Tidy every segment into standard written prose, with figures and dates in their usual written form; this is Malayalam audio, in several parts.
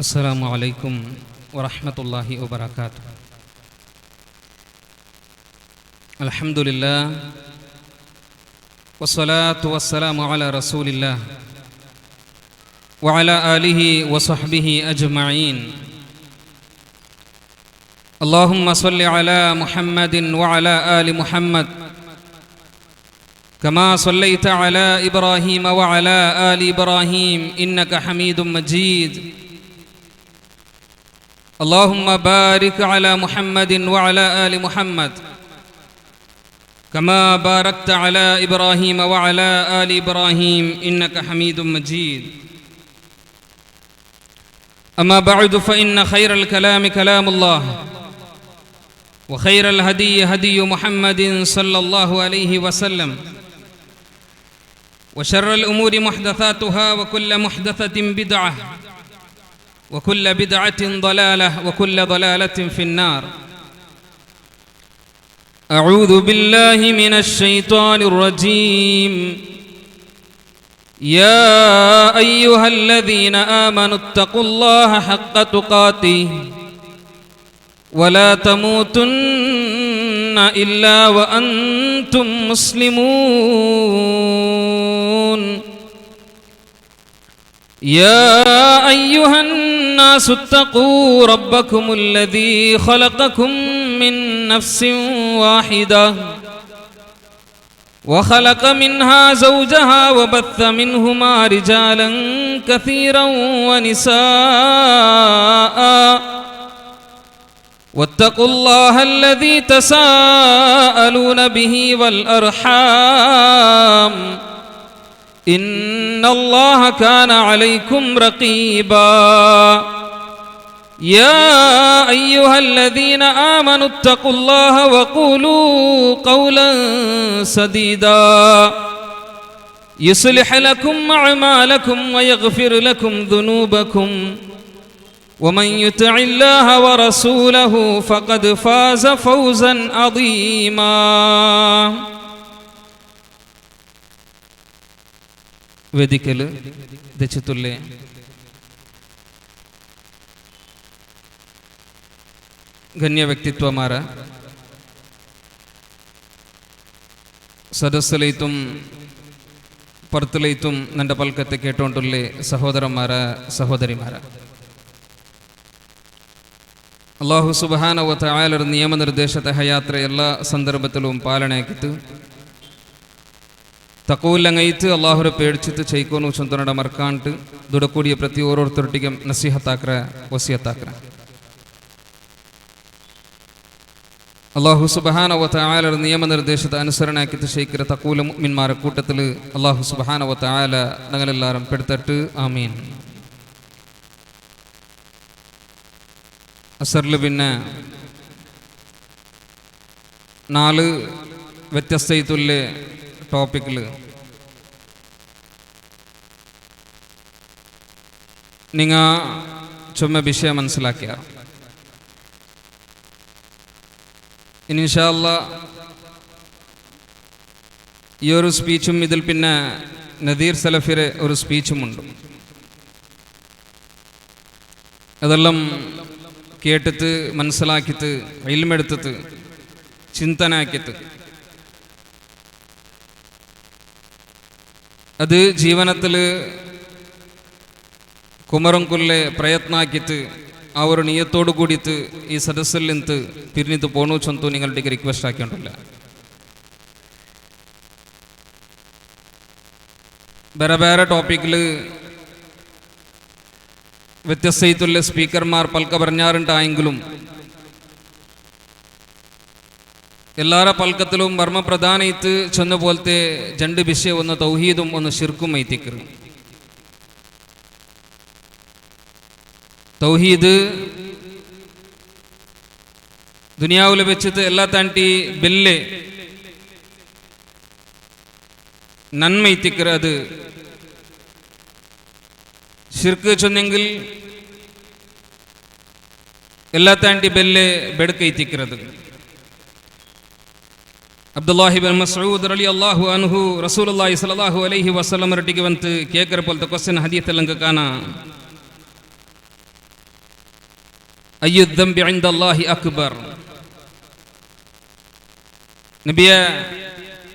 അസ്സലാമു അലൈക്കും വറഹ്മത്തുള്ളാഹി വബറകാതുഹു. അൽഹംദുലില്ലാഹ് വസ്സലാത്തു വസ്സലാമു അലാ റസൂലില്ലാഹ് വഅലാ ആലിഹി വസഹ്ബിഹി അജ്മഈൻ. അല്ലാഹുമ്മ സ്വല്ലി അലാ മുഹമ്മദിൻ വഅലാ ആലി മുഹമ്മദ് കമാ സ്വല്ലൈത അലാ ഇബ്രാഹീമ വഅലാ ആലി ഇബ്രാഹീം ഇന്നക ഹമീദും മജീദ്. اللهم بارك على محمد وعلى آل محمد كما باركت على إبراهيم وعلى آل إبراهيم إنك حميد مجيد. أما بعد فإن خير الكلام كلام الله وخير الهدي هدي محمد صلى الله عليه وسلم وشر الأمور محدثاتها وكل محدثة بدعة وكل بدعة ضلالة وكل ضلالة في النار. أعوذ بالله من الشيطان الرجيم. يا أيها الذين آمنوا اتقوا الله حق تقاته ولا تموتن إلا وأنتم مسلمون. يا أيها الناس اتقوا ربكم الذي خلقكم من نفس واحدة وخلق منها زوجها وبث منهما رجالا كثيرا ونساء واتقوا الله الذي تساءلون به والأرحام إن الله كان عليكم رقيبا. يا أيها الذين آمنوا اتقوا الله وقولوا قولا سديدا يصلح لكم أعمالكم ويغفر لكم ذنوبكم ومن يطع الله ورسوله فقد فاز فوزا عظيما. ವೇದಿಕೆಯಲ್ಲಿ ದೆಚಿತುಲ್ಲೆ ಗಣ್ಯ ವ್ಯಕ್ತಿತ್ವಮಾರ ಸದಸ್ಯಲೈತುಂ ಪರ್ತಲೈತುಂ ನಂಡ ಪಲ್ಕತ್ತೆ ಕೇಟೋಂಟುಲ್ಲೆ ಸಹೋದರಮಾರ ಸಹೋದರಿಮಾರ, അല്ലാഹു സുബ്ഹാനഹു വ തആലയുടെ നിയമനിർദ്ദേശത്തെ ഹയാത്ര എല്ലാ സന്ദർഭത്തിലും പാലനയാക്കിത്ത് ತಕೂಲಂಗೈತು ಅಲ್ಲಾಹುರ ಪೇಡ್ಚಿತ್ತು ಚೈಕೋನು ಚಂತನಡ ಮರ್ಕಾಂಟು ದುಡಕೂಡಿಯ ಪ್ರತಿ ಓರೋರ್ತೊಟ್ಟಿಗೆ ನಸೀಹತಾಕ್ರ ವಸಿಯತಾಕ್ರ. ಅಲ್ಲಾಹು ಸುಬ್ಹಾನಹು ವ ತಆಲರ ನಿಯಮ ನಿರ್ದೇಶದ ಅನುಸರಣೆ ಆಕಿತ್ತು ಶೈಕರ ತಕೂಲ ಮುഅ್ಮಿನ್മാರ കൂട്ടത്തിൽ അല്ലാഹു സുബ്ഹാനഹു വ തആല ഞങ്ങളെല്ലാവരും പെടുത്തട്ട് ആമീൻ. അസറിൽ പിന്നെ 4 വ്യത്യസ്തയിത്തുള്ള ടോപ്പിക്കിൽ നിങ്ങൾ ചുമ്മാ വിഷയം മനസ്സിലാക്കിയ ഇൻഷാ അല്ലാഹ് ഈ ഒരു സ്പീച്ചും ഇതിൽ പിന്നെ നദീർ സലഫിയുടെ ഒരു സ്പീച്ചുമുണ്ട്. അതെല്ലാം കേട്ടിട്ട് മനസ്സിലാക്കിയിട്ട് ഇൽമെടുത്തിട്ട് ചിന്തനാക്കിയിട്ട് അത് ജീവനത്തിൽ കുമരംകൊല്ലെ പ്രയത്ന ആക്കിയിട്ട് ആ ഒരു നിയത്തോടു കൂടിയിട്ട് ഈ സദസ്സിൽ നിന്ന് പിരിഞ്ഞിട്ട് പോണു ചൊന്തു നിങ്ങളുടെ റിക്വസ്റ്റ് ആക്കിയിട്ടുള്ള ಬೇರೆ ಬೇರೆ ടോപ്പിക്കിൽ വ്യത്യസ്തയിത്തുള്ള സ്പീക്കർമാർ പൽക്ക പറഞ്ഞാറുണ്ടായെങ്കിലും എല്ലാര പൽക്കത്തിലും മർമ്മപ്രധാനയിത്ത് ചെന്ന പോലത്തെ 2 വിഷയം, ഒന്ന് തൗഹീദും ഒന്ന് ശിർക്കും ഐത്തിക്കറ്. തൗഹീദ് ദുനിയാവിൽ വെച്ചിട്ട് എല്ലാ താണ്ടി ബെല്ലെ നന്മ ഐത്തിക്കറ്. അത് ശിർക്ക് ചെന്നെങ്കിൽ എല്ലാ താണ്ടി ബെല്ലെ ബെടുക്കൈത്തിക്കറത്. ಅಬ್ದುಲ್ಲಾಹಿ ಬಿನ್ ಮಸ್ಊದ್ ರಲಿಯಲ್ಲಾಹು ಅನ್ಹು ರಸೂಲುಲ್ಲಾಹಿ ಸಲ್ಲಲ್ಲಾಹು ಅಲೈಹಿ ವಸಲ್ಲಂ ರಟ್ಟಿಗೆ ಬಂತು ಕೇಕರ ಪೊಲ್ತ ಕ್ವಶ್ಚನ್ ಹದೀತಲ್ಲಂಗ ಕಾನ അയ്യുദ്ദംബി ഇൻദല്ലാഹി അക്ബർ. നബിയെ,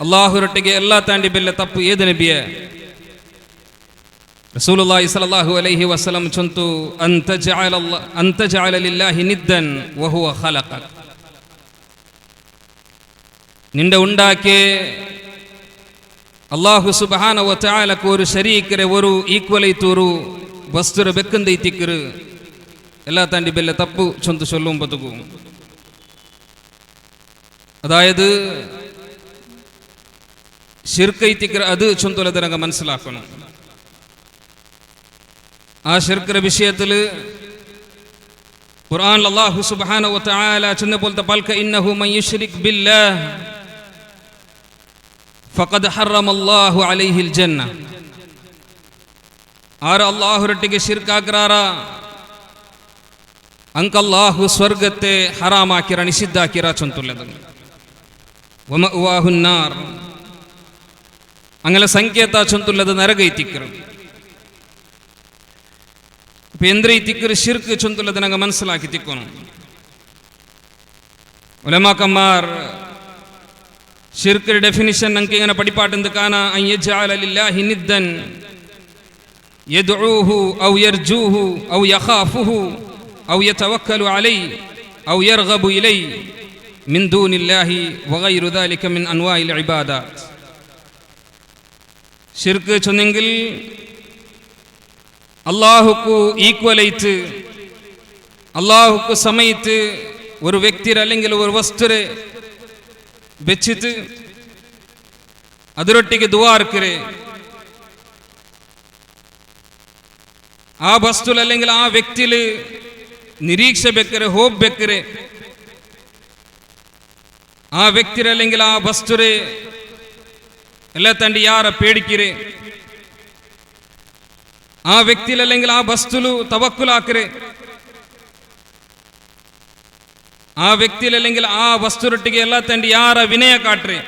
അല്ലാഹുരൊಟ್ಟಿಗೆ ಎಲ್ಲ ತಾಂಡಿ ಬೆಲ್ಲ ತಪ್ಪು ಏದು ನಬಿಯೆ? റസൂലുള്ളാഹി സ്വല്ലല്ലാഹു അലൈഹി വസല്ലം ചൊന്തു അൻത ജഅല ലില്ലാഹി നിദ്ദൻ വഹുവ ഖലഖക. നിന്റെ ഉണ്ടാക്കിയ അല്ലാഹു സുബ്ഹാനഹു വ തആലക്ക് ഒരു ശരീക്കരെ ഒരു ഈക്വലൈത്ത് ഒരു വസ്തുര ബെക്കന്തൈത്തിക്കರು എല്ലാ താണ്ടി ബെല്ല തപ്പു ചൊന്തു ചൊല്ലും ബതുകു. അതായത് ഷിർക്കൈത്തിക്കറ് അത് ചൊന്തുലതരംഗ മനസ്സിലാക്കണം. ആ ഷിർക്കര വിഷയത്തിൽ ഖുർആനിൽ അല്ലാഹു സുബ്ഹാനഹു വ തആല ചെന്ന പോലത്തെ പൽക ഇന്നഹു മൻ യുശ്രിക് ബില്ലാഹ് ഫഖദ് ഹറമല്ലാഹു അലൈഹിൽ ജന്ന. ആര് അല്ലാഹുരൊಟ್ಟಿಗೆ ಶಿರ್ಕಾಗ್ರಾರ ಅಂಕ ಅಲ್ಲಾಹು ಸ್ವರ್ಗത്തെ ಹರಾಮಾಕಿರ ನಿಷಿದ್ಧಾಕಿರ ಚೊಂತುಲ್ಲದ. ವಮಅವಾಹುನ್ ನಾರ್, അങ്ങനെ ಸಂಕೇತ ಚೊಂತುಲ್ಲದ ನರಗೈತಿಕ್ಕರು. ഇപ്പൊ എന്തിക്കറ് ഷിർക്ക് ചൊന്തുള്ളത് ഞങ്ങൾ മനസ്സിലാക്കി തിക്കണം. ഉലമാക്കന്മാർ ഷിർക്കിന്റെ ഡെഫിനിഷൻ ഞങ്ങൾക്ക് ഇങ്ങനെ പഠിപ്പാട്ടുണ്ട്. കാന അൻ യജ്അല ലില്ലാഹി നിദ്ദൻ യദ്ഉഹു ഔ യർജൂഹു ഔ യഖാഫുഹു ഔ യതവക്കലു അലൈഹി ഔ യർഗബു ഇലൈഹി മിൻ ദൂനില്ലാഹി വഗൈറു ദാലിക മിൻ അൻവാഇൽ ഇബാദാത്ത്. ഷിർക്ക് ചൊന്നെങ്കിൽ അള്ളാഹുക്കു ഈക്വലൈറ്റ്, അള്ളാഹുക്കു സമയത്ത് ഒരു വ്യക്തി അല്ലെങ്കിൽ ഒരു വസ്തുരെ വെച്ചിട്ട് അതിരൊಟ್ಟಿಗೆ ದುವಾರ್ಕರೆ, ആ വസ്തു അല്ലെങ്കിൽ ആ വ്യക്തിയിൽ നിരീക്ഷ ബെക്കರೆ ಹೋಪ್ ബെക്കರೆ, ആ വ്യക്തി അല്ലെങ്കിൽ ആ വസ്തുരെ ಎಲ್ಲ ತಂಡಿ ಯಾರ പേടിക്കರೆ, ആ വ്യക്തിയിൽ അല്ലെങ്കിൽ ആ വസ്തുലു തവക്കുലാക്കരെ, ആ വ്യക്തിയിൽ അല്ലെങ്കിൽ ആ വസ്തുരൊಟ್ಟಿಗೆ ಎಲ್ಲ ತಂಡಿ ಯಾರ വിനയ കാട്ടರೆ,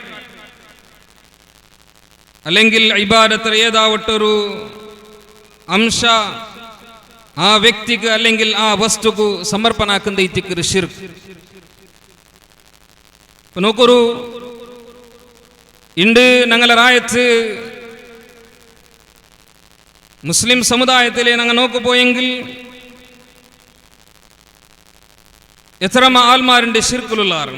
അല്ലെങ്കിൽ ഇബാദത്തര ഏതാവട്ടൊരു അംശ ആ വ്യക്തിക്ക് അല്ലെങ്കിൽ ആ വസ്തുക്ക് സമർപ്പണാക്കുന്നതിക്കറ് ഷിർക്ക്. നോക്കൊരു ഇണ്ട് ഞങ്ങളെ റായത്ത് മുസ്ലിം സമുദായത്തിലെ ഞങ്ങൾ നോക്കുപോയെങ്കിൽ എത്ര ആൾമാരുണ്ട് ഷിർക്കുലുള്ളാറ്.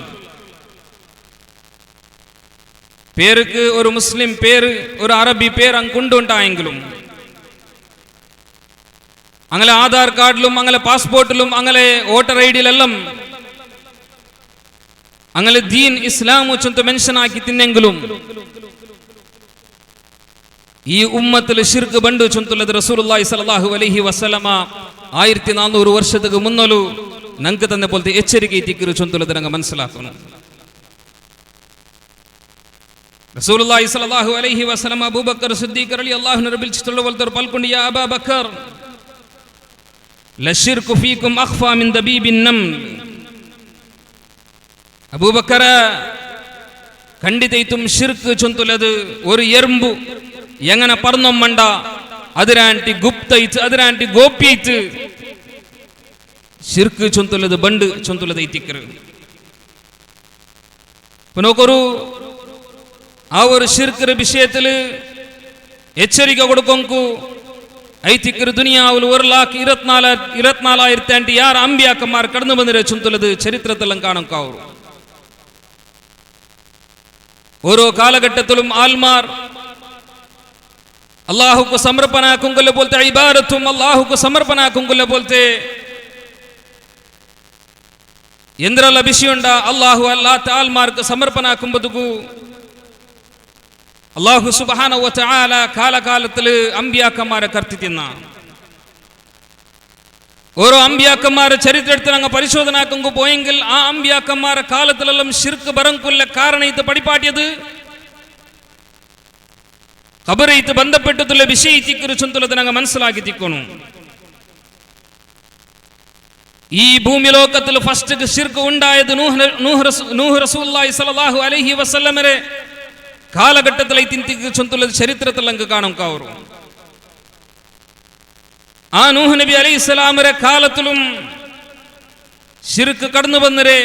പേർക്ക് ഒരു മുസ്ലിം പേര് ഒരു അറബി പേര് അങ്ങ് കൊണ്ടുണ്ടായെങ്കിലും അങ്ങനെ ആധാർ കാർഡിലും അങ്ങനെ പാസ്പോർട്ടിലും അങ്ങനെ വോട്ടർ ഐ ഡിയിലെല്ലാം അങ്ങനെ ദീൻ ഇസ്ലാം ചൊന്ത മെൻഷൻ ആക്കി തിന്നെങ്കിലും ഈ ഉമ്മത്തിൽ ഷിർക്ക് ബണ്ട് ചൊന്തുള്ളത് റസൂലുള്ളാഹി സ്വല്ലല്ലാഹു അലൈഹി വസല്ലമ 1400 വർഷത്തേക്ക് മുന്നലു ഞങ്ങൾക്ക് തന്നെ പോലത്തെ എച്ചരിക്കை തിക്കറ് ചൊന്തുള്ളത് ഞങ്ങൾ മനസ്സിലാക്കണം. റസൂലുള്ളാഹി സ്വല്ലല്ലാഹു അലൈഹി വസല്ലമ അബൂബക്കർ സിദ്ദീഖ് റളിയല്ലാഹു അൻഹു വിളിച്ചിട്ടുള്ള പോലത്തെ പൽകൊണ്ട് യാ അബൂബക്കർ ലശിർകു ഫീകും അഖ്ഫാ മിൻ ദബീബിൻ നംൽ. അബൂബക്കർ ಖಂಡಿತೈತುം ഷിർക്ക് ചൊന്തുള്ളത് ഒരു എറുമ്പു എങ്ങനെ പറന്നൊമ്മണ്ട അതിരാണ്ടി ഗുപ്തൈത്ത് അതിരാണ്ടി ഗോപ്യൈത്ത് ഷിർക്ക് ചൊന്തുള്ളത് ബണ്ട് ചൊന്തുള്ളത് ಐತಿಕ್ಕರು. നോക്കൊരു ആ ഒരു ഷിർക്കിന്റെ വിഷയത്തിൽ എച്ചരിക്ക കൊടുക്കൊങ്കു ಐತಿಕ್ಕರು ദുനിയാവിൽ 1,24,000 ಯಾರ ಅಂಬಿಯಾಕന്മാർ കടന്നു വന്നിരെ ചൊന്തുള്ളത് ചരിത്രത്തിലും കാണുക്കാവൂ. ഓരോ കാലഘട്ടത്തിലും ആൽമാർ അള്ളാഹുക്ക് സമർപ്പണാക്കുങ്കൊല്ല പോലത്തെ ഇബാദത്തും അള്ളാഹുക്ക് സമർപ്പണാക്കുങ്കൊല്ല പോലത്തെ എന്തെല്ലാം വിഷയമുണ്ട അള്ളാഹു അല്ലാത്ത ആൽമാർക്ക് സമർപ്പണാക്കുമ്പതുക്കു അള്ളാഹു സുബ്ഹാനഹു വ തആല കാലകാലത്തിൽ അമ്പിയാക്കന്മാരെ കർത്തിത്തിന്ന ഓരോ അമ്പിയാക്കന്മാരെ ചരിത്രത്തിൽ അങ്ങ് പരിശോധനാക്കുമ്പോ പോയെങ്കിൽ ആ അമ്പിയാക്കന്മാരെ കാലത്തിലെല്ലാം ഷിർക്ക് ബറങ്കുല്ല കാരണം ഇത് പഠിപ്പാട്ടിയത് ഖബറൈത്ത് ബന്ധപ്പെട്ടുള്ള വിഷയത്തിക്കറ് ചൊന്തുള്ളത് ഞങ്ങൾ മനസ്സിലാക്കി തിക്കണം. ഈ ഭൂമി ലോകത്തിൽ ഫസ്റ്റ് ഷിർക്ക് ഉണ്ടായത് നൂഹ് റസൂലുള്ളാഹി സ്വല്ലല്ലാഹു അലൈഹി വസല്ലമരെ കാലഘട്ടത്തിൽ ചൊന്തുള്ളത് ചരിത്രത്തിൽ അങ്ങ് കാണും കാവറും. ആ നൂഹ് നബി അലൈഹി സ്വലാമരെ കാലത്തിലും ಶಿರ್ಕ್ ಕടന്നു ಬಂದರೆ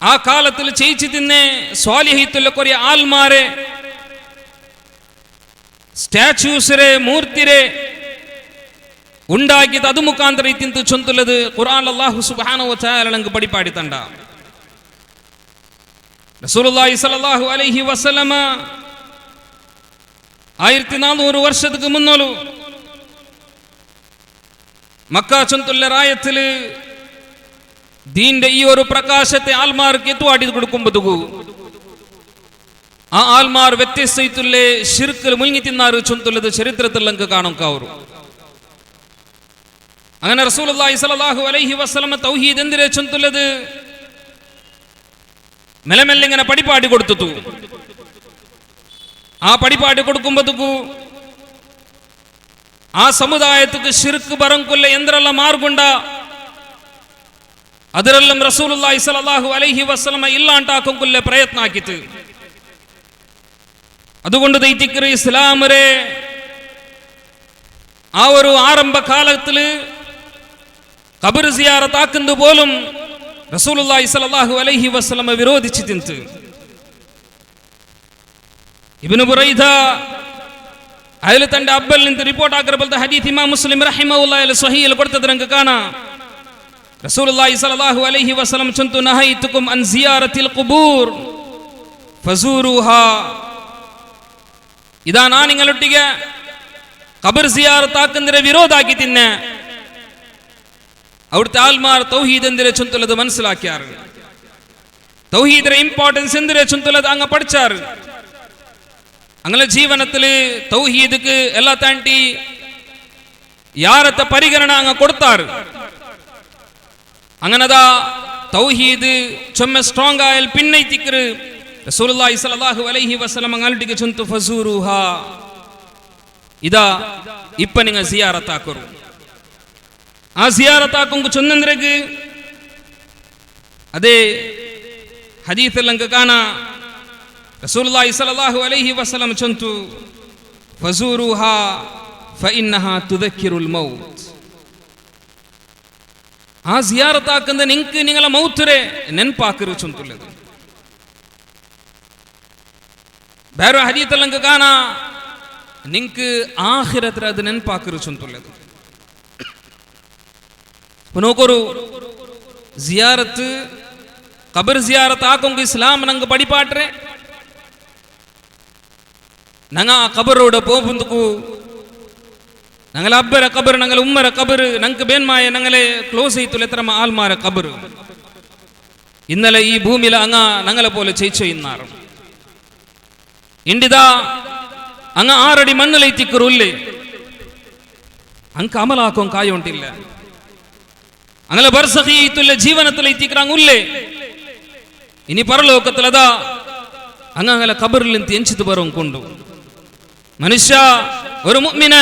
ಆ ಕಾಲത്തിൽ ചെയ്യിച്ചു തിന്നെ സ്വാലിഹീത്തുള്ള കുറേ ആൽമാരെ ಸ್ಟ್ಯಾಚ್ಯೂಸ್ರೆ ಮೂರ್ತಿರೆ ഉണ്ടാക്കിയത് അത് മുഖാന്തര ഇത്തിന്ത് ചൊന്തുള്ളത് ഖുർആൻ അല്ലാഹു സുബ്ഹാനഹു വ തആല നമുക്ക് പഠിപ്പാടി തണ്ട റസൂലുള്ളാഹി സ്വല്ലല്ലാഹു അലൈഹി വസല്ലമ 1400 വർഷത്തിന് മുന്നോലു മക്ക ചൊന്തുള്ള റായത്തിൽ ദീന്റെ ഈ ഒരു പ്രകാശത്തെ ആൽമാർക്ക് എത്തുവാടി കൊടുക്കുമ്പോഴത്തേക്കു ആ ആൽമാർ വ്യത്യസ്തയിത്തുള്ള ശിർക്കിൽ മുങ്ങി തിന്നാറ് ചൊന്തുള്ളത് ചരിത്രത്തിൽ നമുക്ക് കാണാൻ കാവൂ അങ്ങനെ റസൂലുള്ളാഹി സ്വല്ലല്ലാഹു അലൈഹി വസല്ലമ തൗഹീദ് എന്തിനെ ചൊന്തുള്ളത് മെല്ലെ മെല്ലെ ഇങ്ങനെ പടിപ്പാടി കൊടുത്തു ആ പടിപ്പാടി കൊടുക്കുമ്പോഴത്തേക്കു ആ സമുദായത്തിക്ക് ശിർക്ക് ബറങ്കൊല്ല എന്തെല്ലാം മാർഗുണ്ട അതിരെല്ലാം റസൂലുള്ളാഹി സ്വല്ലല്ലാഹു അലൈഹി വസല്ലമ ഇല്ലാണ്ടാക്കൊല്ല പ്രയത്ന ആക്കിത്ത് അതുകൊണ്ട് ദൈതിക്കറി ഇസ്ലാമരെ ആ ഒരു ആരംഭ കാലത്തിൽ ഖബർ സിയാറത്ത് ആക്കുന്നത് പോലും റസൂലുള്ളാഹി സ്വല്ലല്ലാഹു അലൈഹി വസല്ലമ വിരോധിച്ചു തിന്ത് ഇബ്നു ബുറൈദ അയാൾ തന്റെ അബ്ബൽ നിന്ന് റിപ്പോർട്ട് ആക്കറബലത്തെ ഹദീസ് ഇമാം മുസ്ലിം റഹിമഹുല്ലാഹി സ്വഹീഹിൽ കൊടുത്തത് നമുക്ക് കാണാം റസൂലുള്ളാഹി സ്വല്ലല്ലാഹു അലൈഹി വസല്ലം ചൊന്തു നഹൈതുകും അൻ സിയാറത്തിൽ ഖുബൂർ ഫസൂറുഹാ ഇതാ ഞാൻ നിങ്ങളൊട്ടിಗೆ ഖബർ സിയാറത്ത് ആക്കുന്നതിനെ വിരോധാക്കി തിന്നെ അവിടുത്തെ ആൽമാർ തൗഹീദ് എന്തിനെ ചൊന്തുള്ളത് മനസ്സിലാക്കിയാറ് തൗഹീദിന്റെ ഇമ്പോർട്ടൻസ് എന്തിനെ ചൊന്തുള്ളത് അങ്ങ് പഠിച്ചാറ് അങ്ങനെ ജീവനത്തില് തൗഹീദ്ക്ക് എല്ലാ താണ്ടി യാരത്തെ പരിഗണന അങ്ങ് കൊടുത്താറ് അങ്ങനതാ തൗഹീദ് ചൊമ്മ സ്ട്രോങ് ആയാൽ പിന്നെ തിക്കറ് റസൂലുള്ളാഹി സ്വല്ലല്ലാഹു അലൈഹി വസല്ലം അങ്ങാളിട്ടിക്ക് ചൊന്തു ഫസൂറുഹാ ഇതാ ഇപ്പൊ നിങ്ങൾ സിയാറത്ത് ആക്കറു ആ സിയാറത്ത് ആക്കുമ്പോൾ ചൊന്നന്ദ്രക്ക് അതേ ഹദീസിൽ നമുക്ക് കാണാം റസൂലുള്ളാഹി സ്വല്ലല്ലാഹു അലൈഹി വസല്ലം ചൊന്തു ഫസൂറുഹാ ഫഇന്നഹാ തുദക്കിറുൽ മൗത്ത് ആ സിയാറത്ത് ആക്കുന്ന നിങ്ങൾക്ക് നിങ്ങളെ മൗത്തിരെ നെൻപാക്കರು ചൊന്തുള്ളത് ಬೇರೆ ಹದೀತಲ್ಲಿ നമുക്ക് കാണാം നിങ്ങൾക്ക് ആഖിറത്തിൽ അത് നെൻപാക്കರು ചൊന്തുള്ളത് നോക്കൊരു സിയാറത്ത് ഖബർ സിയാറത്ത് ആക്കുമ്പോൾ ഇസ്ലാം ನಂಗೆ പഠിപ്പാട്ടെ ഞങ്ങൾ ആ ഖബറോട് പോകുമ്പോൾ ഞങ്ങളെ അബ്ബര ഖബർ ഞങ്ങളെ ഉമ്മര ഖബർ ഞങ്ങൾക്ക് ബേന്മായ ഞങ്ങളെ ക്ലോസ് ചെയ്തുള്ള എത്ര ആൽമാര ഖബർ ഇന്നലെ ഈ ഭൂമിയിൽ അങ്ങ ഞങ്ങളെ പോലെ ചെയ്ച്ചു ഇന്നാറ് ಇಂಡಿದ ಅಂಗ ಆರಡಿ ಮಣ್ಣಲೈತಿಕ್ಕರು ಉಲ್ಲೆ ಅಂಕ ಅಮಲ ಹಾಕೋಂಗ್ ಕಾಯ ಉಂಟಿಲ್ಲ ಅಂಗಲ ಬರ್ಸಖಿ ಐತುಲ್ಲ ಜೀವನತಲೈತಿಕ್ರಂಗ್ ಉಲ್ಲೆ ಇನಿ ಪರಲೋಕತಲದ ಅಂಗಂಗಲ ಕಬರ್ಲಿಂತ ಎಂಚಿತು ಬರೋಂಕೊಂಡು മനുഷ്യ ഒരു മുഅ്മിന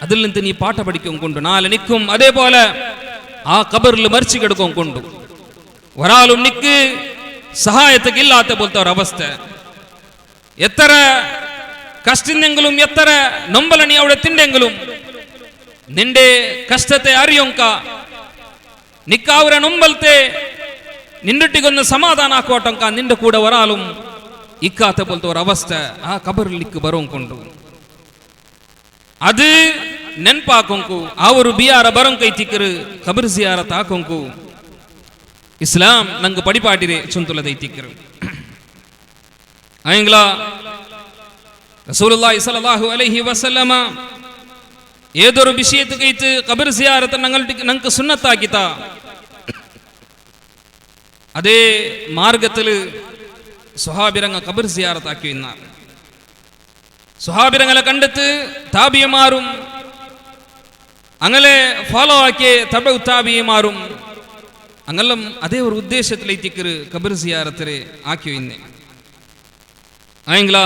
അതിൽ നിന്ന് നീ പാഠ പഠിക്കൊണ്ടുണ്ട് നാളെ നിൽക്കും അതേപോലെ ആ ഖബറിൽ മരിച്ചു കിടക്കൊണ്ടുണ്ട് ഒരാളും നിക്ക് സഹായത്തേക്ക് ഇല്ലാത്ത പോലത്തെ ഒരവസ്ഥ എത്ര കഷ്ടത്തെങ്കിലും എത്ര നൊമ്പല നീ അവിടെ തിണ്ടെങ്കിലും നിന്റെ കഷ്ടത്തെ അറിയൊങ്ക നിക്കാവര നൊമ്പലത്തെ നിന്നിട്ടിക്കൊന്ന് സമാധാന ആക്കോട്ടങ്ക നിന്റെ കൂടെ ഒരാളും ഇക്കാത്ത പോലത്തെ ഒരവസ്ഥ ആ ഖബറിൽ നിക്ക് ബറോങ്കൊണ്ട് അത് ನೆನ್ಪಾಕೊಂಕು ಆ ഒരു ಬಿಯಾರ ಬರಂಕೈತಿಕ್ಕರು ഖബർ സിയാറത്ത് ആಕೊಂಕು ഇസ്ലാം ನಂಗೆ ಪಡಿಪಾಟಿರೆ ಚುಂತುಲದೈತಿಕ್ಕರು ಆಯಂಗ್ಲ റസൂലുള്ളാഹി സ്വല്ലല്ലാഹു അലൈഹി വസല്ലമ ഏതൊരു വിഷയത്തിക്കൈത്ത് ഖബർ സിയാറത്ത് ഞങ്ങൾക്ക് സുന്നത്താക്കിത്ത അതേ മാർഗത്തിൽ സ്വഹാബിരങ്ങ ഖബർ സിയാറത്ത് ആക്കി ഇന്ന സ്വഹാബിരങ്ങളെ കണ്ടെത്ത് താബിയമാരും അങ്ങനെ ഫോളോ ആക്കിയ തബ താബിയമാരും അങ്ങെല്ലാം അതേ ഒരു ഉദ്ദേശത്തിലേത്തിക്കര് ഖബർ സിയാറത്തിരെ ആക്കി ഇന്നെ ആയെങ്കില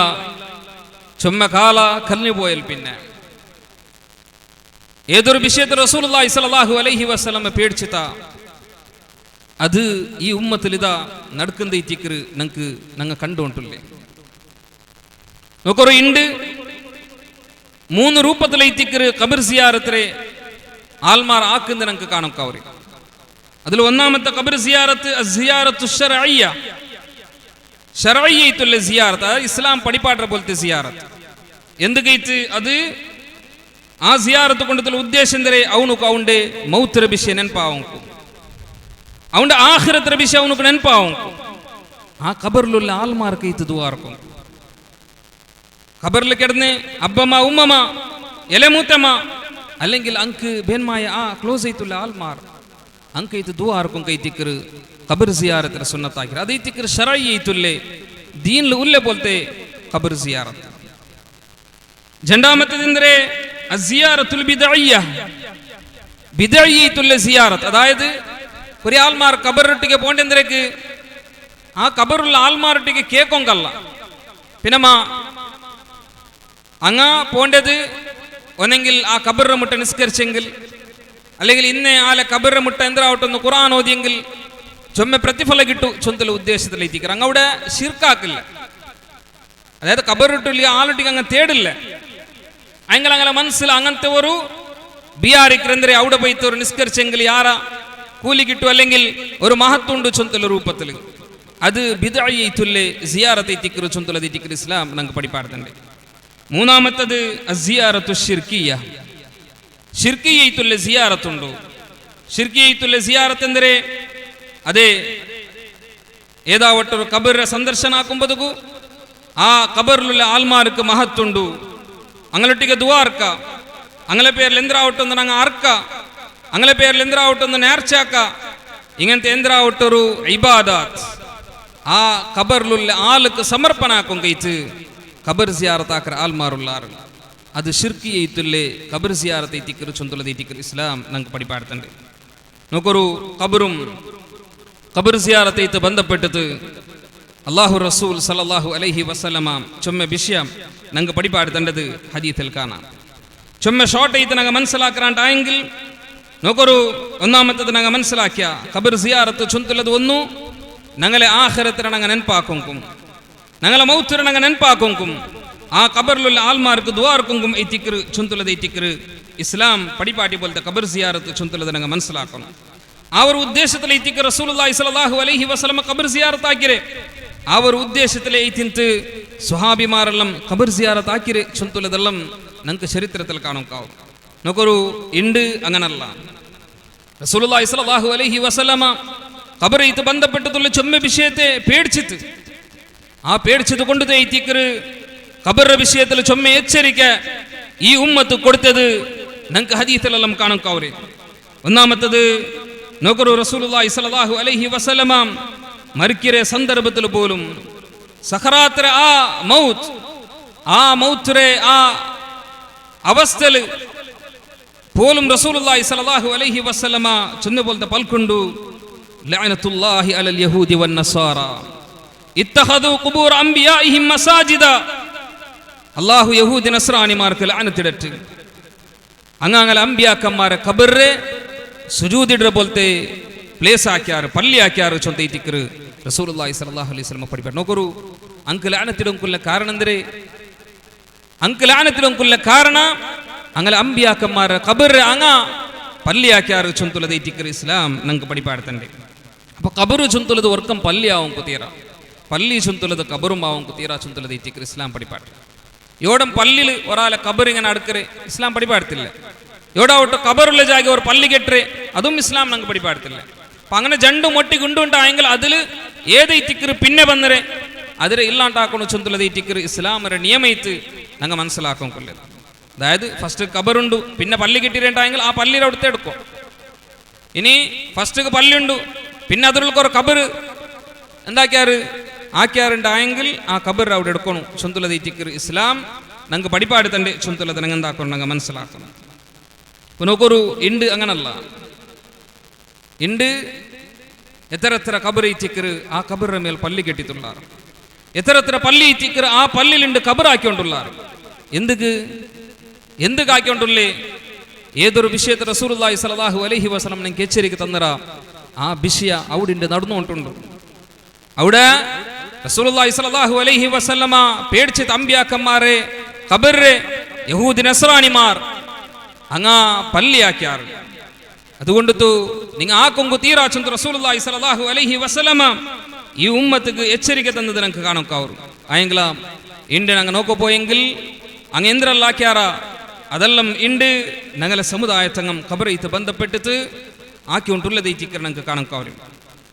ചുമ്മ കാല കലിഞ്ഞു പോയാൽ പിന്നെ ഏതൊരു വിഷയത്തിൽ റസൂലുള്ളാഹി സ്വല്ലല്ലാഹു അലൈഹി വസല്ലം പേടിച്ചിത്ത അത് ഈ ഉമ്മത്തിൽ ഇതാ നടക്കുന്നതിക്കര് ഞങ്ങൾ കണ്ടുകൊണ്ടില്ലേ നോക്കൊരു ഉണ്ട് 3 ರೂಪത്തിലേത്തിക്കര് ഖബർ സിയാറത്തിരെ ആൽമാർ ആക്കുന്ന ഞങ്ങൾക്ക് കാണാം കവറി അതിൽ ഒന്നാമത്തെ ഖബർ സിയാറത്ത് സിയാറത്തു ശർഇയ്യ, ശർഇയ്യത്തുള്ള സിയാറത്ത്, അതായത് ഇസ്ലാം പടിപ്പാട്ട പോലത്തെ സിയാറത്ത്. എന്തുകൈത്ത് അത് ಆ ಜಿಯಾರತ್ ಕೊಂಡದಲ್ಲ ಉದ್ದೇಶ ಎಂದರೆ ಅವನಿಗೆ ಅವನ ಮೌತರ ವಿಷಯ ನೆನಪಾವಂಕು, ಅವನ ಆಖಿರತರ ವಿಷಯ ಅವನಿಗೆ ನೆನಪಾವಂಕು. ആ ഖബറിലുള്ള ആൽമാർക്ക് ഇത് ദുആർക്കും. ഖബറിൽ കിടന്ന് അബ്ബമ്മ ഉമ്മമ്മ എലമൂത്തമ്മ അല്ലെങ്കിൽ അങ്ക് ബേന്മായ ആ ക്ലോസ് ആയിട്ടുള്ള ആൽമാർ അങ്ക് ഇത് ദുആർക്കും കൈത്തിക്കറ് ഖബർ സിയാറത്തിന് സുന്നത്താക്കി. അതൈത്തിക്കറ് ശർഇയ്യത്തുല്ലേ ദീനിൽ ഉള്ള പോലത്തെ ഖബർ സിയാറത്ത്. രണ്ടാമത്തേതെന്തരെ അസിയാറത്തുൽ ബിദഇയ്യ, ബിദഇയ്യത്തുൽ സിയാറത്ത്. അതായത് ഒരു ആൽമാർ ഖബറിട്ടിಗೆ പോണ്ടെന്തരക്ക് ആ ഖബറുള്ള ആൽമാറിട്ടിಗೆ കേക്കൊങ്കല്ല പിന്നമ്മ അങ്ങ പോണ്ടത് ഒന്നെങ്കിൽ ആ ഖബറിനെ മുട്ട നിസ്കരിച്ചെങ്കിൽ അല്ലെങ്കിൽ ഇന്നേ ആലെ ഖബറിനെ മുട്ട എന്തരാവട്ടെന്ന് ഖുർആൻ ഓതിയെങ്കിൽ ചൊമ്മ പ്രതിഫല കിട്ടു ചൊന്തല ഉദ്ദേശത്തിലെത്തിക്കറ. അങ്ങ അവിടെ ശിർക്കാക്കില്ല. അതായത് ഖബറിട്ടില്ല ആളിട്ടിಗೆ അങ്ങ് തേടില്ല. അങ്ങനെ മനസ്സിൽ അങ്ങനത്തെ ഒരു ബിയാറിക്കരെന്തരെ അവിടെ പോയിട്ട് ഒരു നിസ്കരിച്ചെങ്കിൽ യാര കൂലി കിട്ടു അല്ലെങ്കിൽ ഒരു മഹത്തുണ്ട് ചൊന്തല രൂപത്തിൽ. അത് ബിദ്അയ്യത്തുല്ലേ സിയാറത്തെ തിക്റ് ചൊന്തലതി തിക്റ് ഇസ്ലാം നമുക്ക് പഠിപ്പാടുന്നുണ്ട്. മൂന്നാമത്തത് അസിയാറത്തു ശിർകിയ്യ, ശിർകിയ്യത്തുള്ള സിയാറത്തുണ്ടോ. ശിർകിയ്യത്തുള്ള സിയാറത്ത് ಎಂದರೆ ಅದೇ ഏതാവട്ടൊരു ഖബറിനെ സന്ദർശനാക്കുമ്പോഴേക്കു ആ ഖബറിലുള്ള ആൽമാർക്ക് മഹത്തുണ്ട്, അങ്ങലൊട്ടിಗೆ ದುಆರ್ಕ, അങ്ങനെ പേരിൽ എന്തിരാവട്ടെന്ന് ഞങ്ങൾ അർക്ക, അങ്ങനെ പേരിൽ എന്തിരാവട്ടെന്ന് നേർച്ചാക്ക, ഇങ്ങനത്തെ എന്തിരാവട്ടൊരു ഇബാദത്ത് ആ ഖബറിലുള്ള ആൾക്ക് സമർപ്പണാക്കും കഴിച്ച് ഖബർ സിയാറത്താക്കർ ആൽമാറുള്ള ആൾ. അത് ശിർകിയ്യത്തുല്ലേ ഖബർ സിയാറത്തെ തിക്റ് ചൊന്തലതി തിക്റ് ഇസ്ലാം നമുക്ക് പഠിപ്പാടുന്നുണ്ട്. നോക്കൊരു ഖബറും ഖബർ സിയാറത്തെ ബന്ധപ്പെട്ടിട്ട് അല്ലാഹു റസൂൽ സല്ലല്ലാഹു അലൈഹി വസല്ലമ ചൊമ്മ വിഷയം ഞങ്ങൾക്ക് പഠിപ്പാടുത്തേണ്ടത് ഹദീത്തിൽ കാണാം. ചൊമ്മ ഷോർട്ട് ആയിട്ട് ഞങ്ങൾ മനസ്സിലാക്കാണ്ടായെങ്കിൽ നോക്കൊരു ഒന്നാമത്തത് ഞങ്ങൾ മനസ്സിലാക്കിയ ഖബർ സിയാറത്ത് ചൊന്തലത് ഒന്നു ഞങ്ങളെ ആഖിറത്തിനെ ഞങ്ങൾ നെനപ്പാക്കും, ഞങ്ങളെ മൗത്തിനെ ഞങ്ങൾ നെനപ്പാക്കും. ആ ഖബറിലുള്ള ആൽമാർക്ക് ദുആർക്കും ഈ തിക്റ് ചൊന്തലത് ഈ തിക്റ് ഇസ്ലാം പടിപ്പാട്ടി പോലത്തെ ഖബർ സിയാറത്ത് ചൊന്തലത് ഞങ്ങൾ മനസ്സിലാക്കണം. ആ ഒരു ഉദ്ദേശത്തിൽ ഈ തിക്റ് റസൂലുള്ളാഹി സ്വല്ലല്ലാഹു അലൈഹി വസല്ലമ ഖബർ സിയാറത്ത് ആക്കിരെ. ആ ഒരു ഉദ്ദേശത്തിലെ ഈ തിന്ത് സ്വഹാബിമാരെല്ലാം ഖബർ സിയാറത്ത് ആക്കിരെ ചൊന്തലതെല്ലാം ഞങ്ങൾക്ക് ചരിത്രത്തിൽ കാണും. നോക്കൊരു ഉണ്ട് അങ്ങനല്ല. റസൂലുള്ളാഹി സ്വല്ലല്ലാഹു അലൈഹി വസല്ലമ ഖബറിത്ത് ബന്ധപ്പെട്ടുള്ള ചൊമ്മ വിഷയത്തെ പേടിച്ചിട്ട് ആ പേടിച്ചത് കൊണ്ട് ഈ തിക്റ് ഖബറിന്റെ വിഷയത്തിൽ ചൊമ്മ എച്ചരിക്ക ഈ ഉമ്മത്ത് കൊടുത്തത് ഞങ്ങൾക്ക് ഹദീസിലെല്ലാം കാണും. ഒന്നാമത്തത് നോക്കറു റസൂലുള്ളാഹി സ്വല്ലല്ലാഹു അലൈഹി വസല്ലമ മരിക്കിറെ സന്ദർഭത്തിൽ പോലും സഖറാത്തിലെ ആ മൗത്തിലെ ആ അവസ്ഥയിൽ പോലും റസൂലുള്ളാഹി സ്വല്ലല്ലാഹു അലൈഹി വസല്ലമ ചെന്നുപോലത്തെ പൽക്കൊണ്ടു ലഅനത്തുല്ലാഹി അലൽ യഹൂദി വൻ നസാറ ഇത്തഖദു ഖുബൂർ അംബിയാഇഹിം മസാജിദ. അല്ലാഹു യഹൂദി നസ്രാനിമാർക്ക് ലഅനത്തിടട്ട് അങ്ങനെ അംബിയാക്കന്മാരെ ഖബറിനെ സുജൂദിട പോലത്തെ പ്ലേസ് ആക്കിയാറ്, പള്ളി ആക്കിയാറ് ചൊന്ത ഈ തിക്റ് റസൂലുള്ളാഹി സ്വല്ലല്ലാഹു അലൈഹി വസല്ലം പഠിപ്പാട്. നോക്കൂ അങ്ക് ലഅനത്തിടുംക്കുള്ള കാരണം എന്തരെ? അങ്ക് ലഅനത്തിടുംക്കുള്ള കാരണം അങ്ങനെ അംബിയാക്കന്മാരെ ഖബറിനെ അങ്ങ പള്ളി ആക്കിയാറ് ചൊന്തുള്ളത് ഈ തിക്റ് ഇസ്ലാം ഞങ്ങൾക്ക് പഠിപ്പാടുത്തണ്ട്. അപ്പൊ ഖബറ് ചൊന്തുള്ളത് വർക്കം പള്ളിയാവും കുത്തീറ, പള്ളി ചൊന്തുള്ളത് ഖബറും ആവും കുത്തീറ ചൊന്തുള്ളത് ഈ തിക്റ് ഇസ്ലാം പഠിപ്പാട്. ഇവിടെ പള്ളിയിൽ ഒരാളെ ഖബർ ഇങ്ങനെ അടുക്കറ് ഇസ്ലാം പഠിപ്പാടത്തില്ല. ഇവിടെ ഒട്ട് ഖബറുള്ള ജാഗ ഒരു പള്ളി കെട്ടറ് അതും ഇസ്ലാം ഞങ്ങൾക്ക് പഠിപ്പാടത്തില്ല. അപ്പൊ അങ്ങനെ ജണ്ടു മൊട്ടി കൊണ്ടുണ്ടായെങ്കിൽ അതിൽ ഏത് ഈ തിക്റ് പിന്നെ വന്നരെ അതിരെ ഇല്ലാണ്ടാക്കണം ചൊന്തുള്ളത് ഈ തിക്റ് ഇസ്ലാമരെ നിയമയിത്ത് ഞങ്ങൾ മനസ്സിലാക്കാൻ കൊല്ലത്. അതായത് ഫസ്റ്റ് ഖബറുണ്ട് പിന്നെ പള്ളി കെട്ടിയിട്ടുണ്ടായെങ്കിൽ ആ പള്ളിയുടെ അടുത്ത് എടുക്കും. ഇനി ഫസ്റ്റ് പള്ളിയുണ്ട് പിന്നെ അതിലുള്ള ഒരു ഖബർ എന്താക്കിയാറ് ആക്കിയാറുണ്ടായെങ്കിൽ ആ ഖബർ അവിടെ എടുക്കണം ചൊന്തുള്ളത് ഈ തിക്റ് ഇസ്ലാം ഞങ്ങൾക്ക് പഠിപ്പാട് തന്നെ ചൊന്തുള്ളത് ഞങ്ങൾ എന്താക്കണം ഞങ്ങൾ മനസ്സിലാക്കണം. ഇപ്പൊ നോക്കൊരു ഉണ്ട് അങ്ങനല്ല, ഉണ്ട് എത്ര ഖബർ ഈ തിക്റ് ആ ഖബറിന്റെ മേൽ പള്ളി കെട്ടിത്തുള്ളാർ, എത്ര പള്ളി ഈ തിക്റ് ആ പള്ളിയിലുണ്ട് ഖബർ ആക്കിക്കൊണ്ടുള്ളാർ. എന്ത് ആക്കിക്കൊണ്ടുള്ളേ? ഏതൊരു വിഷയത്തെ റസൂലുള്ളാഹി സ്വല്ലല്ലാഹു അലൈഹി വസല്ലം നിങ്ങൾക്ക് എച്ചരിക്ക തന്നറ ആ വിഷയ അവിടെ നടന്നുകൊണ്ടുണ്ട്. അവിടെ റസൂലുള്ളാഹി സ്വല്ലല്ലാഹു അലൈഹി വസല്ലമ പേടിച്ച അമ്പിയാക്കന്മാരെ ഖബറിനെ യഹൂദി നസ്രാനിമാർ അങ്ങ പള്ളിയാക്കിയാറ്. അതുകൊണ്ടു നിങ്ങൾ ആക്കൊങ്കു തീരാച്ചെന്ന് റസൂലുള്ളാഹി സ്വല്ലല്ലാഹു അലൈഹി വസല്ലമ ഈ ഉമ്മത്തിക്ക് എച്ചരിക്ക തന്നത് ഞങ്ങൾക്ക് കാണക്കാവൂ. ആയെങ്കില ഇണ്ട് ഞങ്ങൾ നോക്കപ്പോയെങ്കിൽ അങ്ങ് എന്തെല്ലാക്യാറ അതെല്ലാം ഇണ്ട് ഞങ്ങളെ സമുദായത്തങ്ങം ഖബറൈത്ത് ബന്ധപ്പെട്ടിട്ട് ആക്കി ഉണ്ടുള്ളതൈറ്റിക്കർ ഞങ്ങൾക്ക് കാണക്കാവൂ.